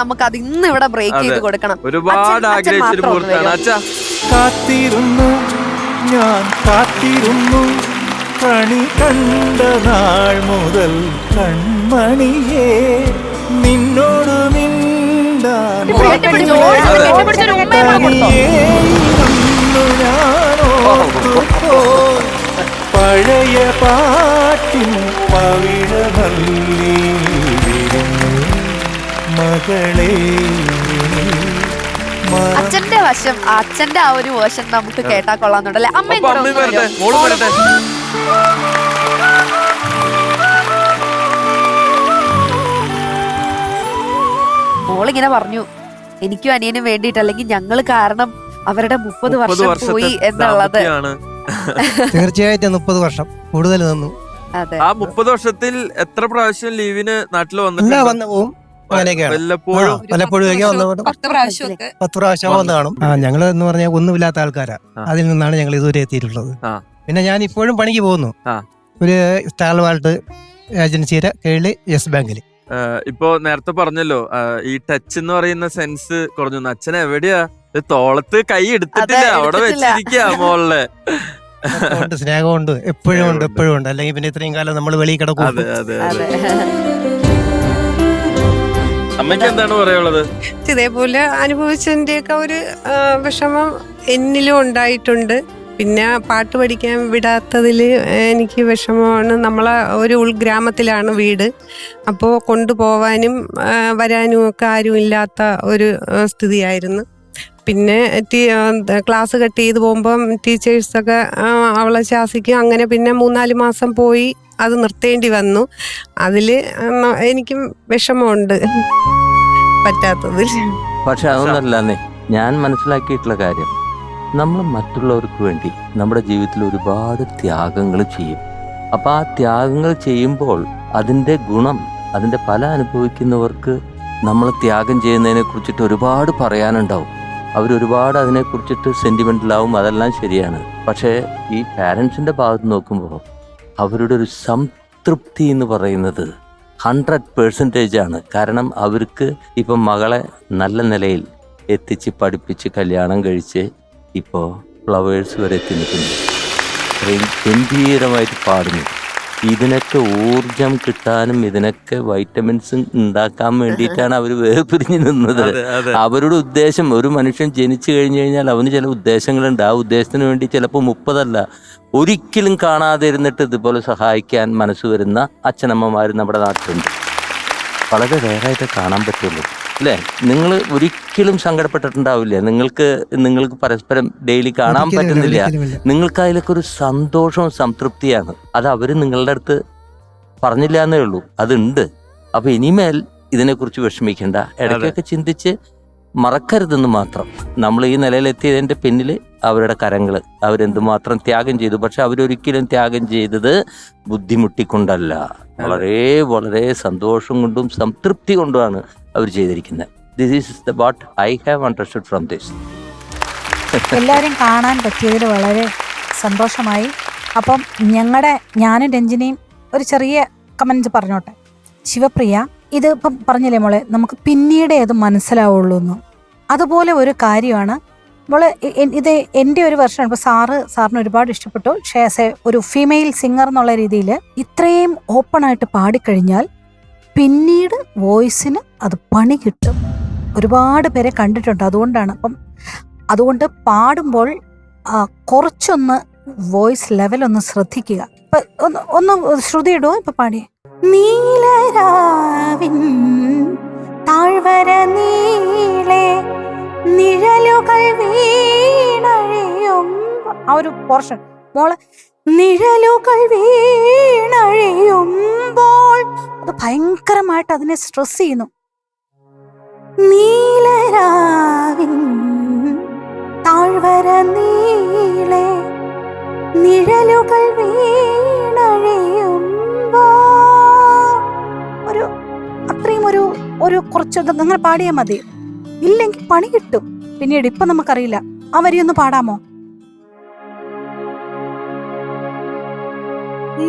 നമുക്ക് അത് ഇന്ന് ഇവിടെ ബ്രേക്ക് ചെയ്ത് കൊടുക്കണം. ഒരുപാട് ആഗ്രഹിച്ചൊരു മുഹൂർത്താണ്. അച്ഛാ കാത്തിരുന്നു ഞാൻ, കാത്തിരുന്നു കണി കണ്ട നാൾ മുതൽ കൺമണിയേ നിന്നോട് മിണ്ടാൻ പഴയ പാട്ടിൻ പവിഴമല്ലി മകളെ. അച്ഛന്റെ വശം, അച്ഛന്റെ ആ ഒരു വേർഷൻ നമുക്ക് കേട്ടാ കൊള്ളാന്നുണ്ടല്ലേ? മോളിങ്ങനെ പറഞ്ഞു, എനിക്കും അനിയനും വേണ്ടിയിട്ട്, അല്ലെങ്കിൽ ഞങ്ങള് കാരണം അവരുടെ 30 വർഷം പോയി എന്നുള്ളത്. തീർച്ചയായിട്ടും 30 വർഷം കൂടുതൽ നിന്നു. ആ 30 വർഷത്തിൽ എത്ര പ്രാവശ്യം ലീവിന് നാട്ടിൽ വന്നിട്ട് വന്നു പോവും? വല്ലപ്പോഴും 10 പ്രാവശ്യം വന്ന് കാണും. ഞങ്ങള് എന്ന് പറഞ്ഞാൽ ഒന്നുമില്ലാത്ത ആൾക്കാരാ. അതിൽ നിന്നാണ് ഞങ്ങൾ ഇതുവരെ എത്തിയിട്ടുള്ളത്. പിന്നെ ഞാൻ ഇപ്പോഴും പണിക്ക് പോകുന്നു. ഒരു സ്റ്റാർ വാൾട്ട് ഏജൻസിയുടെ കീഴില് യെസ് ബാങ്കിൽ. ഇപ്പൊ നേരത്തെ പറഞ്ഞല്ലോ ഈ ടച്ച് എന്ന് പറയുന്ന സെൻസ് കുറഞ്ഞു. അച്ഛൻ എവിടെയാ തോളത്ത് കൈ എടുത്തിട്ടില്ല, അവിടെ വെച്ചിരിക്കാ മോളില്. സ്നേഹമുണ്ട്, എപ്പോഴും ഉണ്ട്, എപ്പോഴും ഉണ്ട്. അല്ലെങ്കിൽ പിന്നെ ഇത്രയും കാലം നമ്മൾ വെളിയിൽ കിടക്കും. അമ്മയ്ക്ക് എന്താണ് പറയാനുള്ളത്? ഇതേപോലെ അനുഭവിച്ചതിന്റെ ഒക്കെ ഒരു വിഷമം എന്നിലും ഉണ്ടായിട്ടുണ്ട്. പിന്നെ പാട്ട് പഠിക്കാൻ വിടാത്തതിൽ എനിക്ക് വിഷമമാണ്. നമ്മളെ ഒരു ഉൾഗ്രാമത്തിലാണ് വീട്. അപ്പോൾ കൊണ്ടുപോവാനും വരാനും ഒക്കെ ആരും ഇല്ലാത്ത ഒരു സ്ഥിതിയായിരുന്നു. പിന്നെ ക്ലാസ് കട്ട് ചെയ്ത് പോകുമ്പം ടീച്ചേഴ്സൊക്കെ അവളെ ശാസിക്കും. അങ്ങനെ പിന്നെ 3-4 മാസം പോയി അത് നിർത്തേണ്ടി വന്നു. അതിൽ എനിക്കും വിഷമമുണ്ട് പറ്റാത്തതിൽ. പക്ഷെ അതൊന്നല്ലേ ഞാൻ മനസ്സിലാക്കിയിട്ടുള്ള കാര്യം, നമ്മൾ മറ്റുള്ളവർക്ക് വേണ്ടി നമ്മുടെ ജീവിതത്തിൽ ഒരുപാട് ത്യാഗങ്ങൾ ചെയ്യും. അപ്പം ആ ത്യാഗങ്ങൾ ചെയ്യുമ്പോൾ അതിൻ്റെ ഗുണം, അതിൻ്റെ ഫലം അനുഭവിക്കുന്നവർക്ക് നമ്മൾ ത്യാഗം ചെയ്യുന്നതിനെ കുറിച്ചിട്ട് ഒരുപാട് പറയാനുണ്ടാവും. അവരൊരുപാട് അതിനെക്കുറിച്ചിട്ട് സെൻറ്റിമെൻ്റലാവും. അതെല്ലാം ശരിയാണ്. പക്ഷേ ഈ പാരൻസിൻ്റെ ഭാഗത്ത് നോക്കുമ്പോൾ അവരുടെ ഒരു സംതൃപ്തി എന്ന് പറയുന്നത് 100% ആണ്. കാരണം അവർക്ക് ഇപ്പം മകളെ നല്ല നിലയിൽ എത്തിച്ച് പഠിപ്പിച്ച് കല്യാണം കഴിച്ച് ഇപ്പോൾ ഫ്ലവേഴ്സ് വരെ എത്തി നിൽക്കുന്നു. അത്രയും ഗംഭീരമായിട്ട് പാടുന്നു. ഇതിനൊക്കെ ഊർജം കിട്ടാനും ഇതിനൊക്കെ വൈറ്റമിൻസ് ഉണ്ടാക്കാൻ വേണ്ടിയിട്ടാണ് അവർ വേർപിരിഞ്ഞ് നിന്നത്. അവരുടെ ഉദ്ദേശം, ഒരു മനുഷ്യൻ ജനിച്ചു കഴിഞ്ഞു കഴിഞ്ഞാൽ അവന് ചില ഉദ്ദേശങ്ങളുണ്ട്. ആ ഉദ്ദേശത്തിന് വേണ്ടി ചിലപ്പോൾ 30 അല്ല, ഒരിക്കലും കാണാതെ ഇരുന്നിട്ട് ഇതുപോലെ സഹായിക്കാൻ മനസ്സ് വരുന്ന അച്ഛനമ്മമാർ നമ്മുടെ നാട്ടിലുണ്ട്. വളരെ റെയറായിട്ട് കാണാൻ പറ്റുള്ളൂ അല്ലേ? നിങ്ങൾ ഒരിക്കലും സങ്കടപ്പെട്ടിട്ടുണ്ടാവില്ല. നിങ്ങൾക്ക് പരസ്പരം ഡെയിലി കാണാൻ പറ്റുന്നില്ല. നിങ്ങൾക്ക് അതിലൊക്കെ ഒരു സന്തോഷവും സംതൃപ്തിയാണ്. അത് അവർ നിങ്ങളുടെ അടുത്ത് പറഞ്ഞില്ല എന്നേ ഉള്ളൂ, അതുണ്ട്. അപ്പൊ ഇനിമേൽ ഇതിനെക്കുറിച്ച് വിഷമിക്കേണ്ട. ഇടയ്ക്കൊക്കെ ചിന്തിച്ച് മറക്കരുതെന്ന് മാത്രം. നമ്മൾ ഈ നിലയിലെത്തിയതിൻ്റെ പിന്നിൽ അവരുടെ കരങ്ങൾ, അവരെന്തുമാത്രം ത്യാഗം ചെയ്തു. പക്ഷെ അവരൊരിക്കലും ത്യാഗം ചെയ്തത് ബുദ്ധിമുട്ടിക്കൊണ്ടല്ല, വളരെ വളരെ സന്തോഷം കൊണ്ടും സംതൃപ്തി കൊണ്ടുമാണ് അവർ ചെയ്തിരിക്കുന്നത്. This is the what I have understood from this. എല്ലാവരും കാണാൻ പറ്റിയതിൽ വളരെ സന്തോഷമായി. അപ്പം ഞാനും രഞ്ജിനിയും ഒരു ചെറിയ കമൻറ്റ് പറഞ്ഞോട്ടെ. ശിവപ്രിയ, ഇത് ഇപ്പം പറഞ്ഞില്ലേ മോളെ, നമുക്ക് പിന്നീടേ അത് മനസ്സിലാവുള്ളൂ എന്ന്. അതുപോലെ ഒരു കാര്യമാണ് മോളെ. ഇത് എൻ്റെ ഒരു വെർഷൻ. ഇപ്പോൾ സാറിന് ഒരുപാട് ഇഷ്ടപ്പെട്ടു. ഷേസെ ഒരു ഫീമെയിൽ സിംഗർ എന്നുള്ള രീതിയിൽ ഇത്രയും ഓപ്പണായിട്ട് പാടിക്കഴിഞ്ഞാൽ പിന്നീട് വോയിസിന് അത് പണി കിട്ടും. ഒരുപാട് പേരെ കണ്ടിട്ടുണ്ട്. അതുകൊണ്ട് പാടുമ്പോൾ കുറച്ചൊന്ന് വോയിസ് ലെവലൊന്ന് ശ്രദ്ധിക്കുക. ഇപ്പൊ ഒന്ന് ശ്രുതി ഇടുവോ? ഇപ്പൊ പാടി നീലരാവിൻ താഴ്വര നീളെ നിഴലുകൾ വീണഴിയും, ആ ഒരു പോർഷൻ മോളെ. നിഴലുകൾ വീണഴിയുമ്പോൾ അത് ഭയങ്കരമായിട്ട് അതിനെ സ്ട്രെസ് ചെയ്യുന്നു. നീലരാവിൻ താഴ്വര നീളെ നിഴലുകൾ വീണഴിയുമ്പോ അത്രയും ഒരു കുറച്ച് അങ്ങനെ പാടിയാൽ മതി. ഇല്ലെങ്കിൽ പണി കിട്ടും പിന്നീട്. ഇപ്പൊ നമുക്കറിയില്ല. ആ വരിയൊന്ന് പാടാമോ?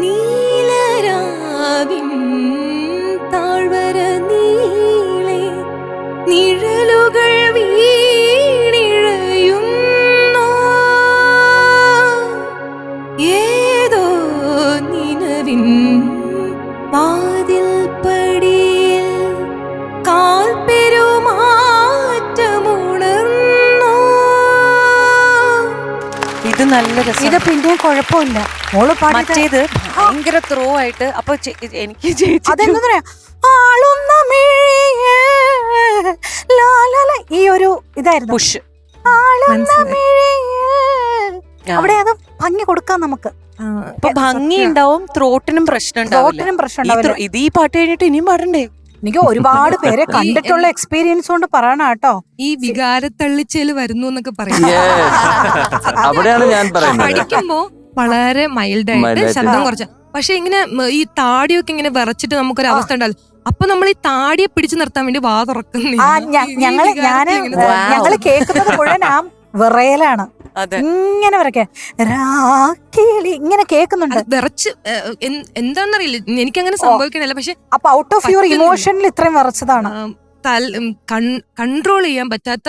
നീലരാവിൻ താഴ്വര നീളെ നിഴലുകൾ വീണിഴയുന്നു, ഏതോ നിലവിൻ വാതിൽ പടിയിൽ കാൽ പെരുമാറ്റമുണർന്നു. ഇത് നല്ല രസം. ഇത് പിന്നെയും കുഴപ്പമില്ല. മോള് മറ്റേത് ഭയങ്കര ത്രോ ആയിട്ട്. അപ്പൊ എനിക്ക് അതെന്താ പറയാ, ആളുന്ന മിഴിയേ ലാലല, ഈ ഒരു ഇതായിരുന്നു പുഷ്. ആളുന്ന മിഴിയേ, അവിടെ അത് ഭംഗി കൊടുക്കാം നമുക്ക്. ഭംഗി ഉണ്ടാവും, ത്രോട്ടിനും പ്രശ്നം ഉണ്ടാവില്ല. ഇത് ഈ പാട്ട് കഴിഞ്ഞിട്ട് ഇനിയും പാടണ്ടേ? എനിക്ക് ഒരുപാട് പേരെ കണ്ടിട്ടുള്ള എക്സ്പീരിയൻസ് കൊണ്ട് പറയണ കേട്ടോ. ഈ വികാരത്തള്ളിച്ചേല് വരുന്നു എന്നൊക്കെ പറയും. അവിടെയാണ് ഞാൻ പറയുന്നത്. പഠിക്കുമ്പോ വളരെ മൈൽഡായിട്ട് ശബ്ദം കുറച്ച്, പക്ഷെ ഇങ്ങനെ ഈ താടിയൊക്കെ ഇങ്ങനെ വിറച്ചിട്ട് നമുക്കൊരു അവസ്ഥ ഉണ്ടാവില്ല. അപ്പൊ നമ്മൾ ഈ താടിയെ പിടിച്ചു നിർത്താൻ വേണ്ടി വാ തുറക്കുന്നില്ല. ഞങ്ങള് കേൾക്കുന്നത് മുഴുവൻ ആ വിറയലാണ്. ഇങ്ങനെ വരയ്ക്കാൻ ഇങ്ങനെ കേൾക്കുന്നുണ്ട്. വിറച്ച് എന്താണെന്നറിയില്ല, എനിക്കങ്ങനെ സംഭവിക്കണില്ല. പക്ഷെ അപ്പൊ ഔട്ട് ഓഫ് യുവർ ഇമോഷനിൽ ഇത്രയും വിറച്ചതാണ്. കൺട്രോൾ ചെയ്യാൻ പറ്റാത്ത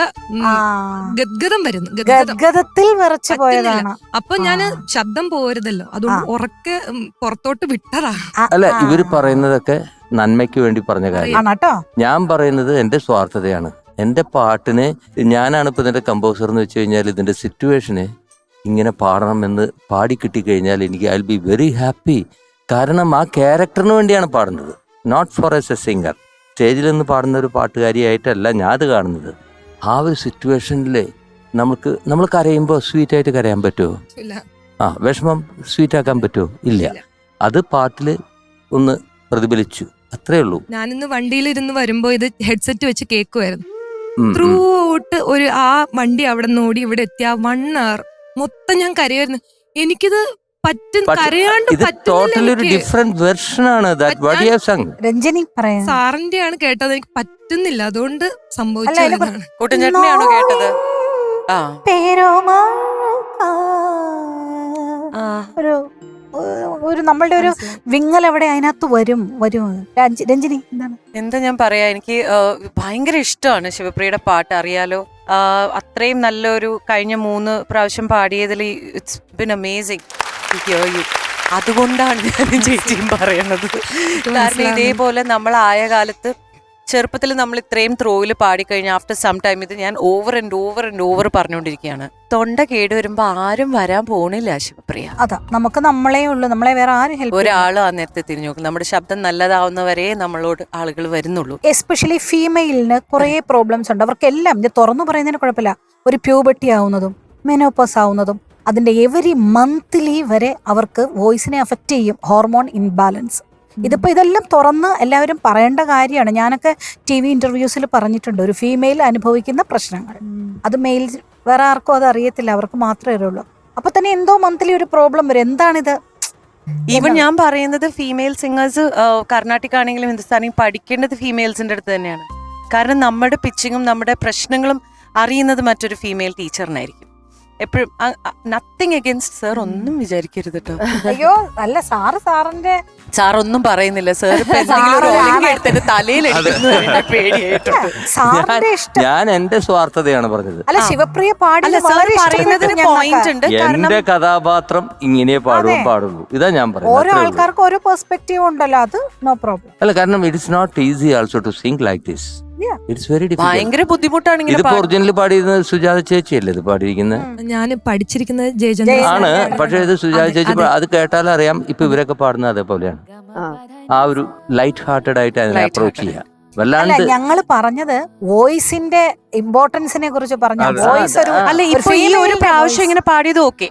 ഗദ്ഗതം വരുന്നു. ഗദ്ഗതത്തിൽ വിറച്ചു പോയതാണ്. അപ്പൊ ഞാന് ശബ്ദം പോരുതല്ലോ, അതുകൊണ്ട് ഉറക്കെ പുറത്തോട്ട് വിട്ടതാ. അല്ല, ഇവര് പറയുന്നതൊക്കെ നന്മയ്ക്ക് വേണ്ടി പറഞ്ഞ കാര്യം. ഞാൻ പറയുന്നത് എന്റെ സ്വാർത്ഥതയാണ്. എൻ്റെ പാട്ടിന് ഞാനാണ് ഇപ്പൊ ഇതിന്റെ കമ്പോസർ എന്ന് വെച്ച് കഴിഞ്ഞാൽ ഇതിന്റെ സിറ്റുവേഷന് ഇങ്ങനെ പാടണമെന്ന് പാടി കിട്ടിക്കഴിഞ്ഞാൽ എനിക്ക് I will be very happy. കാരണം ആ ക്യാരക്ടറിന് വേണ്ടിയാണ് പാടുന്നത്, not for as a singer. സ്റ്റേജിൽ നിന്ന് പാടുന്ന ഒരു പാട്ടുകാരിയായിട്ടല്ല ഞാൻ അത് കാണുന്നത്. ആ ഒരു സിറ്റുവേഷനിൽ നമ്മൾ കരയുമ്പോൾ സ്വീറ്റായിട്ട് കരയാൻ പറ്റുമോ? വിഷമം സ്വീറ്റ് ആക്കാൻ പറ്റുമോ? ഇല്ല. അത് പാട്ടിൽ ഒന്ന് പ്രതിഫലിച്ചു, അത്രേ ഉള്ളൂ. ഞാനിന്ന് വണ്ടിയിലിരുന്ന് വരുമ്പോ ഇത് ഹെഡ്സെറ്റ് വെച്ച് കേൾക്കുമായിരുന്നു. ത്രൂ ഔട്ട് ആ വണ്ടി അവിടെ നിന്ന് ഓടി ഇവിടെ എത്തിയ 1 hour മൊത്തം ഞാൻ കരയായിരുന്നു. എനിക്കിത് സാറിന്റെ ആണ് കേട്ടത്, എനിക്ക് പറ്റുന്നില്ല. അതുകൊണ്ട് സംഭവിച്ചതാണ്. കൂട്ടൻചേട്ടനെയാണോ കേട്ടത്? ഒരു നമ്മളുടെ ഒരു വിങ്ങൽ എവിടെ അതിനകത്ത് വരും. രഞ്ജിനി എന്താ ഞാൻ പറയാ, എനിക്ക് ഭയങ്കര ഇഷ്ടമാണ് ശിവപ്രിയയുടെ പാട്ട്. അറിയാലോ, അത്രയും നല്ലൊരു കഴിഞ്ഞ 3 പ്രാവശ്യം പാടിയതിൽ ഇറ്റ്സ് ബിൻ അമേസിങ്. അതുകൊണ്ടാണ് ഞാൻ ചേച്ചിയും പറയണത്. കാരണം ഇതേപോലെ നമ്മൾ ആയ കാലത്ത് ചെറുപ്പത്തിൽ നമ്മൾ ഇത്രയും ത്രോയിൽ പാടിക്കഴിഞ്ഞാൽ ആഫ്റ്റർ സം ടൈം ഇത് ഞാൻ ഓവർ ആൻഡ് ഓവർ പറഞ്ഞുകൊണ്ടിരിക്കുകയാണ്. തൊണ്ട കേടുവരുമ്പോ ആരും വരാൻ പോണില്ല ശിവപ്രിയ. അതാ നമുക്ക് നമ്മളെ ഉള്ളു, നമ്മളെ വേറെ ആരും ഹെൽപ്പ്. ഒരാള് ആ നേരത്തെ തിരിഞ്ഞു നോക്കും. നമ്മുടെ ശബ്ദം നല്ലതാവുന്നവരെ നമ്മളോട് ആളുകൾ വരുന്നുള്ളൂ. എസ്പെഷ്യലി ഫീമെയിലിന് കുറെ പ്രോബ്ലംസ് ഉണ്ട്. അവർക്കെല്ലാം ഇത് തുറന്നു പറയുന്നതിന് കുഴപ്പമില്ല. ഒരു പ്യൂബർട്ടി ആവുന്നതും മെനോപോസ് ആവുന്നതും അതിന്റെ എവരി മന്ത്ലി വരെ അവർക്ക് വോയിസിനെ അഫക്റ്റ് ചെയ്യും. ഹോർമോൺ ഇംബാലൻസ് ഇതിപ്പോ ഇതെല്ലാം തുറന്ന് എല്ലാവരും പറയേണ്ട കാര്യമാണ്. ഞാനൊക്കെ TV ഇന്റർവ്യൂസിൽ പറഞ്ഞിട്ടുണ്ട് ഒരു ഫീമെയിൽ അനുഭവിക്കുന്ന പ്രശ്നങ്ങൾ. അത് മെയിൽ വേറെ ആർക്കും അത് അറിയത്തില്ല, അവർക്ക് മാത്രമേ അറിയുള്ളൂ. അപ്പൊ തന്നെ എന്തോ മന്ത്ലി ഒരു പ്രോബ്ലം വരും. എന്താണിത്? ഈവൻ ഞാൻ പറയുന്നത് ഫീമെയിൽ സിംഗേഴ്സ് കർണാട്ടിക് ആണെങ്കിലും ഹിന്ദുസ്ഥാനി പഠിക്കേണ്ടത് ഫീമെയിൽസിന്റെ അടുത്ത് തന്നെയാണ്. കാരണം നമ്മുടെ പിച്ചിങ്ങും നമ്മുടെ പ്രശ്നങ്ങളും അറിയുന്നത് മറ്റൊരു ഫീമെയിൽ ടീച്ചറിനായിരിക്കും. എപ്പോഴും നത്തിങ് അഗൈൻസ്റ്റ് സർ, ഒന്നും വിചാരിക്കരുത് കേട്ടോ. അയ്യോ അല്ല, സാറിന്റെ സാർ ഒന്നും പറയുന്നില്ല. സാർ എടുത്തിട്ട് തലയിൽ സാറിന്റെ ഇഷ്ടം. ഞാൻ എന്റെ സ്വാർത്ഥതയാണ് പറഞ്ഞത്. അല്ല, ശിവപ്രിയ പാടില്ല, പറയുന്നതിന് പോയിന്റ് ഉണ്ട്. എന്റെ കഥാപാത്രം ഇങ്ങനെ പാടുള്ളൂ, ഇതാ ഞാൻ ഓരോ പറയുന്നത്. ആൾക്കാർക്ക് ഓരോ പെർസ്പെക്റ്റീവ് ഉണ്ടല്ലോ, അത് നോ പ്രോബ്ലം. അല്ല, കാരണം it's not easy also to sing like this. It's very difficult. ഭയങ്കര ബുദ്ധിമുട്ടാണ്. ഇതിപ്പോ ഒറിജിനൽ പാടിയിരുന്നത് സുജാത ചേച്ചിയല്ലേ ഇത് പാടിയിരിക്കുന്നത്? ഞാൻ പഠിച്ചിരിക്കുന്നത് ജയചന്ദ്രൻ ആണ്. പക്ഷെ ഇത് സുജാത ചേച്ചി അത് കേട്ടാൽ അറിയാം ഇപ്പൊ ഇവരൊക്കെ പാടുന്നത് അതേപോലെയാണ്. ആ ഒരു ലൈറ്റ് ഹാർട്ടഡ് ആയിട്ട് അതിനെ അപ്രോച്ച് ചെയ്യാം. അല്ല, ഞങ്ങള് പറഞ്ഞത് വോയിസിന്റെ ഇമ്പോർട്ടൻസിനെ കുറിച്ച് പറഞ്ഞ വോയിസ് ഒരു അല്ല, ഇപ്പൊ ഈ ഒരു പ്രാവശ്യം ഇങ്ങനെ പാടിയത് ഓക്കെ,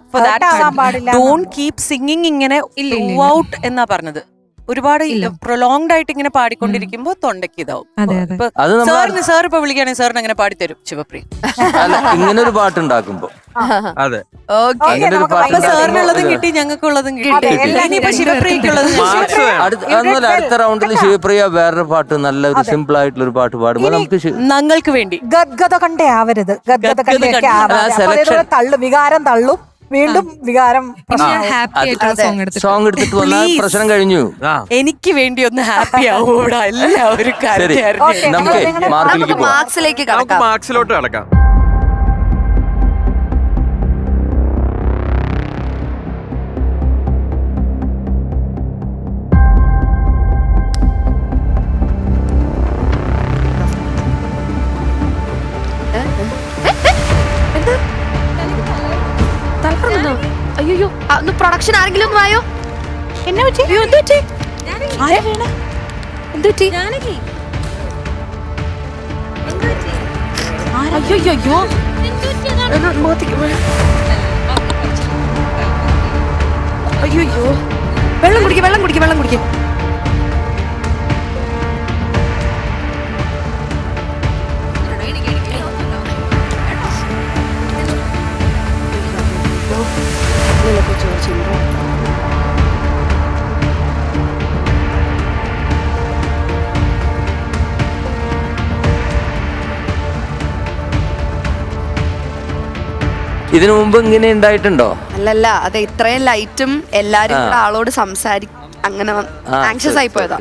പാടില്ല. ഡോണ്ട് കീപ് സിംഗിങ് ഇങ്ങനെ ഔട്ട് എന്നാ പറഞ്ഞത്. ഒരുപാട് പ്രൊലോങ്ഡ് ആയിട്ട് ഇങ്ങനെ പാടിക്കൊണ്ടിരിക്കുമ്പോ തൊണ്ടയ്ക്ക് ഇതാവും. സാർ ഇപ്പൊ വിളിക്കുകയാണെങ്കിൽ സാറിന് അങ്ങനെ പാടിത്തരും ശിവപ്രിയ. ഇങ്ങനെ ഒരു പാട്ടുണ്ടാക്കുമ്പോ അതെ, സാറിനുള്ളതും കിട്ടി, ഞങ്ങൾക്കുള്ളതും കിട്ടി. ഇനിയിപ്പോ ശിവപ്രിയക്കുള്ളതും. അടുത്ത റൗണ്ടിൽ ശിവപ്രിയ വേറൊരു പാട്ട്, നല്ലൊരു സിമ്പിൾ ആയിട്ടുള്ള ഒരു പാട്ട് പാടുമ്പോ ഞങ്ങൾക്ക് വേണ്ടി ഗദ്ഗത കണ്ടേ ആവരുത്, ഗദ്ഗത കണ്ടേ തള്ളു, വികാരം തള്ളും, വീണ്ടും വികാരം. സോങ് എടുത്തിട്ട് വന്നാൽ പ്രശ്നം കഴിഞ്ഞു. എനിക്ക് വേണ്ടി ഒന്ന് ഹാപ്പി ആവും ഇവിടെ എല്ലാവരും. നമുക്ക് മാർക്സിലോട്ട് കടക്കാം. അയ്യോ, ഒന്ന് പ്രൊഡക്ഷൻ ആരെങ്കിലും ഒന്ന് വായോ. എന്നെ പറ്റി അയ്യോ, വെള്ളം കുടിക്കും. ഇതിനു മുമ്പ് ഇങ്ങനെ ഉണ്ടായിട്ടുണ്ടോ? അല്ലല്ല, അത് ഇത്രയും ലൈറ്റും എല്ലാരും കൂടെ ആളോട് അങ്ങനെ ആങ്ഷ്യസ് ആയി പോയതാ.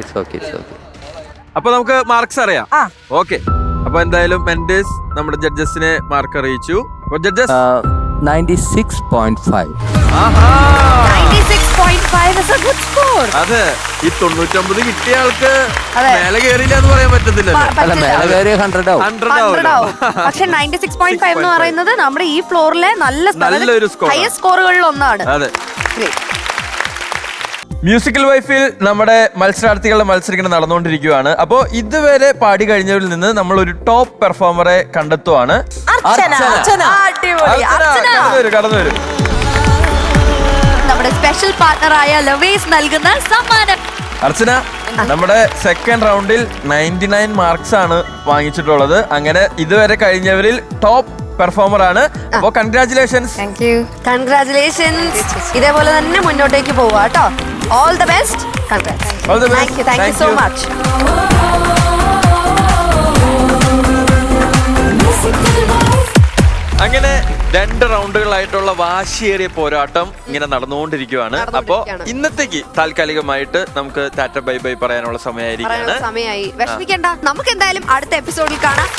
അപ്പൊ നമുക്ക് മാർക്സ് അറിയാം. ഓക്കെ, അപ്പൊ എന്തായാലും മെന്റേഴ്സ് നമ്മുടെ ജഡ്ജസിനെ മാർക്ക് അറിയിച്ചു. ജഡ്ജസ് 96.5. അതെ, ഈ 99 കിട്ടിയ ആൾക്ക് മേലെ കയറിയില്ല എന്ന് പറയാൻ പറ്റത്തില്ല. മേലെ കയറിയ 100 ആവും. പക്ഷെ 96.5 എന്ന് പറയുന്നത് നമ്മുടെ ഈ ഫ്ലോറിലെ നല്ലൊരു ഹയസ്റ്റ് സ്കോറുകളിൽ ഒന്നാണ്. അതെ. മ്യൂസിക്കൽ വൈഫിൽ നമ്മുടെ മത്സരാർത്ഥികളുടെ മത്സരം നടന്നുകൊണ്ടിരിക്കുകയാണ്. അപ്പോ ഇതുവരെ പാടി കഴിഞ്ഞവരിൽ നിന്ന് നമ്മൾ ഒരു ടോപ്പ് പെർഫോമറെ കണ്ടെത്തുവാണ്. കടന്നു വരും. നമ്മുടെ സ്പെഷ്യൽ പാർട്ണറായ ലവേസ് നൽകുന്ന സമ്മാനം. അർച്ചന, നമ്മുടെ സെക്കൻഡ് റൗണ്ടിൽ 99 മാർക്സ് ആണ് വാങ്ങിച്ചിട്ടുള്ളത്. അങ്ങനെ ഇതുവരെ കഴിഞ്ഞവരിൽ ടോപ്പ് പെർഫോമർ ആണ്. അപ്പോ കൺഗ്രാറ്റുലേഷൻസ്. ഇതേപോലെ തന്നെ മുന്നോട്ടേക്ക് പോവുക കേട്ടോ. All the best. Thank you so much. അങ്ങനെ 2 റൗണ്ടുകളായിട്ടുള്ള വാശിയേറിയ പോരാട്ടം ഇങ്ങനെ നടന്നുകൊണ്ടിരിക്കുകയാണ്. അപ്പോ ഇന്നത്തേക്ക് താൽക്കാലികമായിട്ട് നമുക്ക് ടാറ്റ ബൈ ബൈ പറയാനുള്ള സമയമായി. വിഷമിക്കണ്ട, നമുക്ക് എന്തായാലും അടുത്ത എപ്പിസോഡിൽ കാണാം.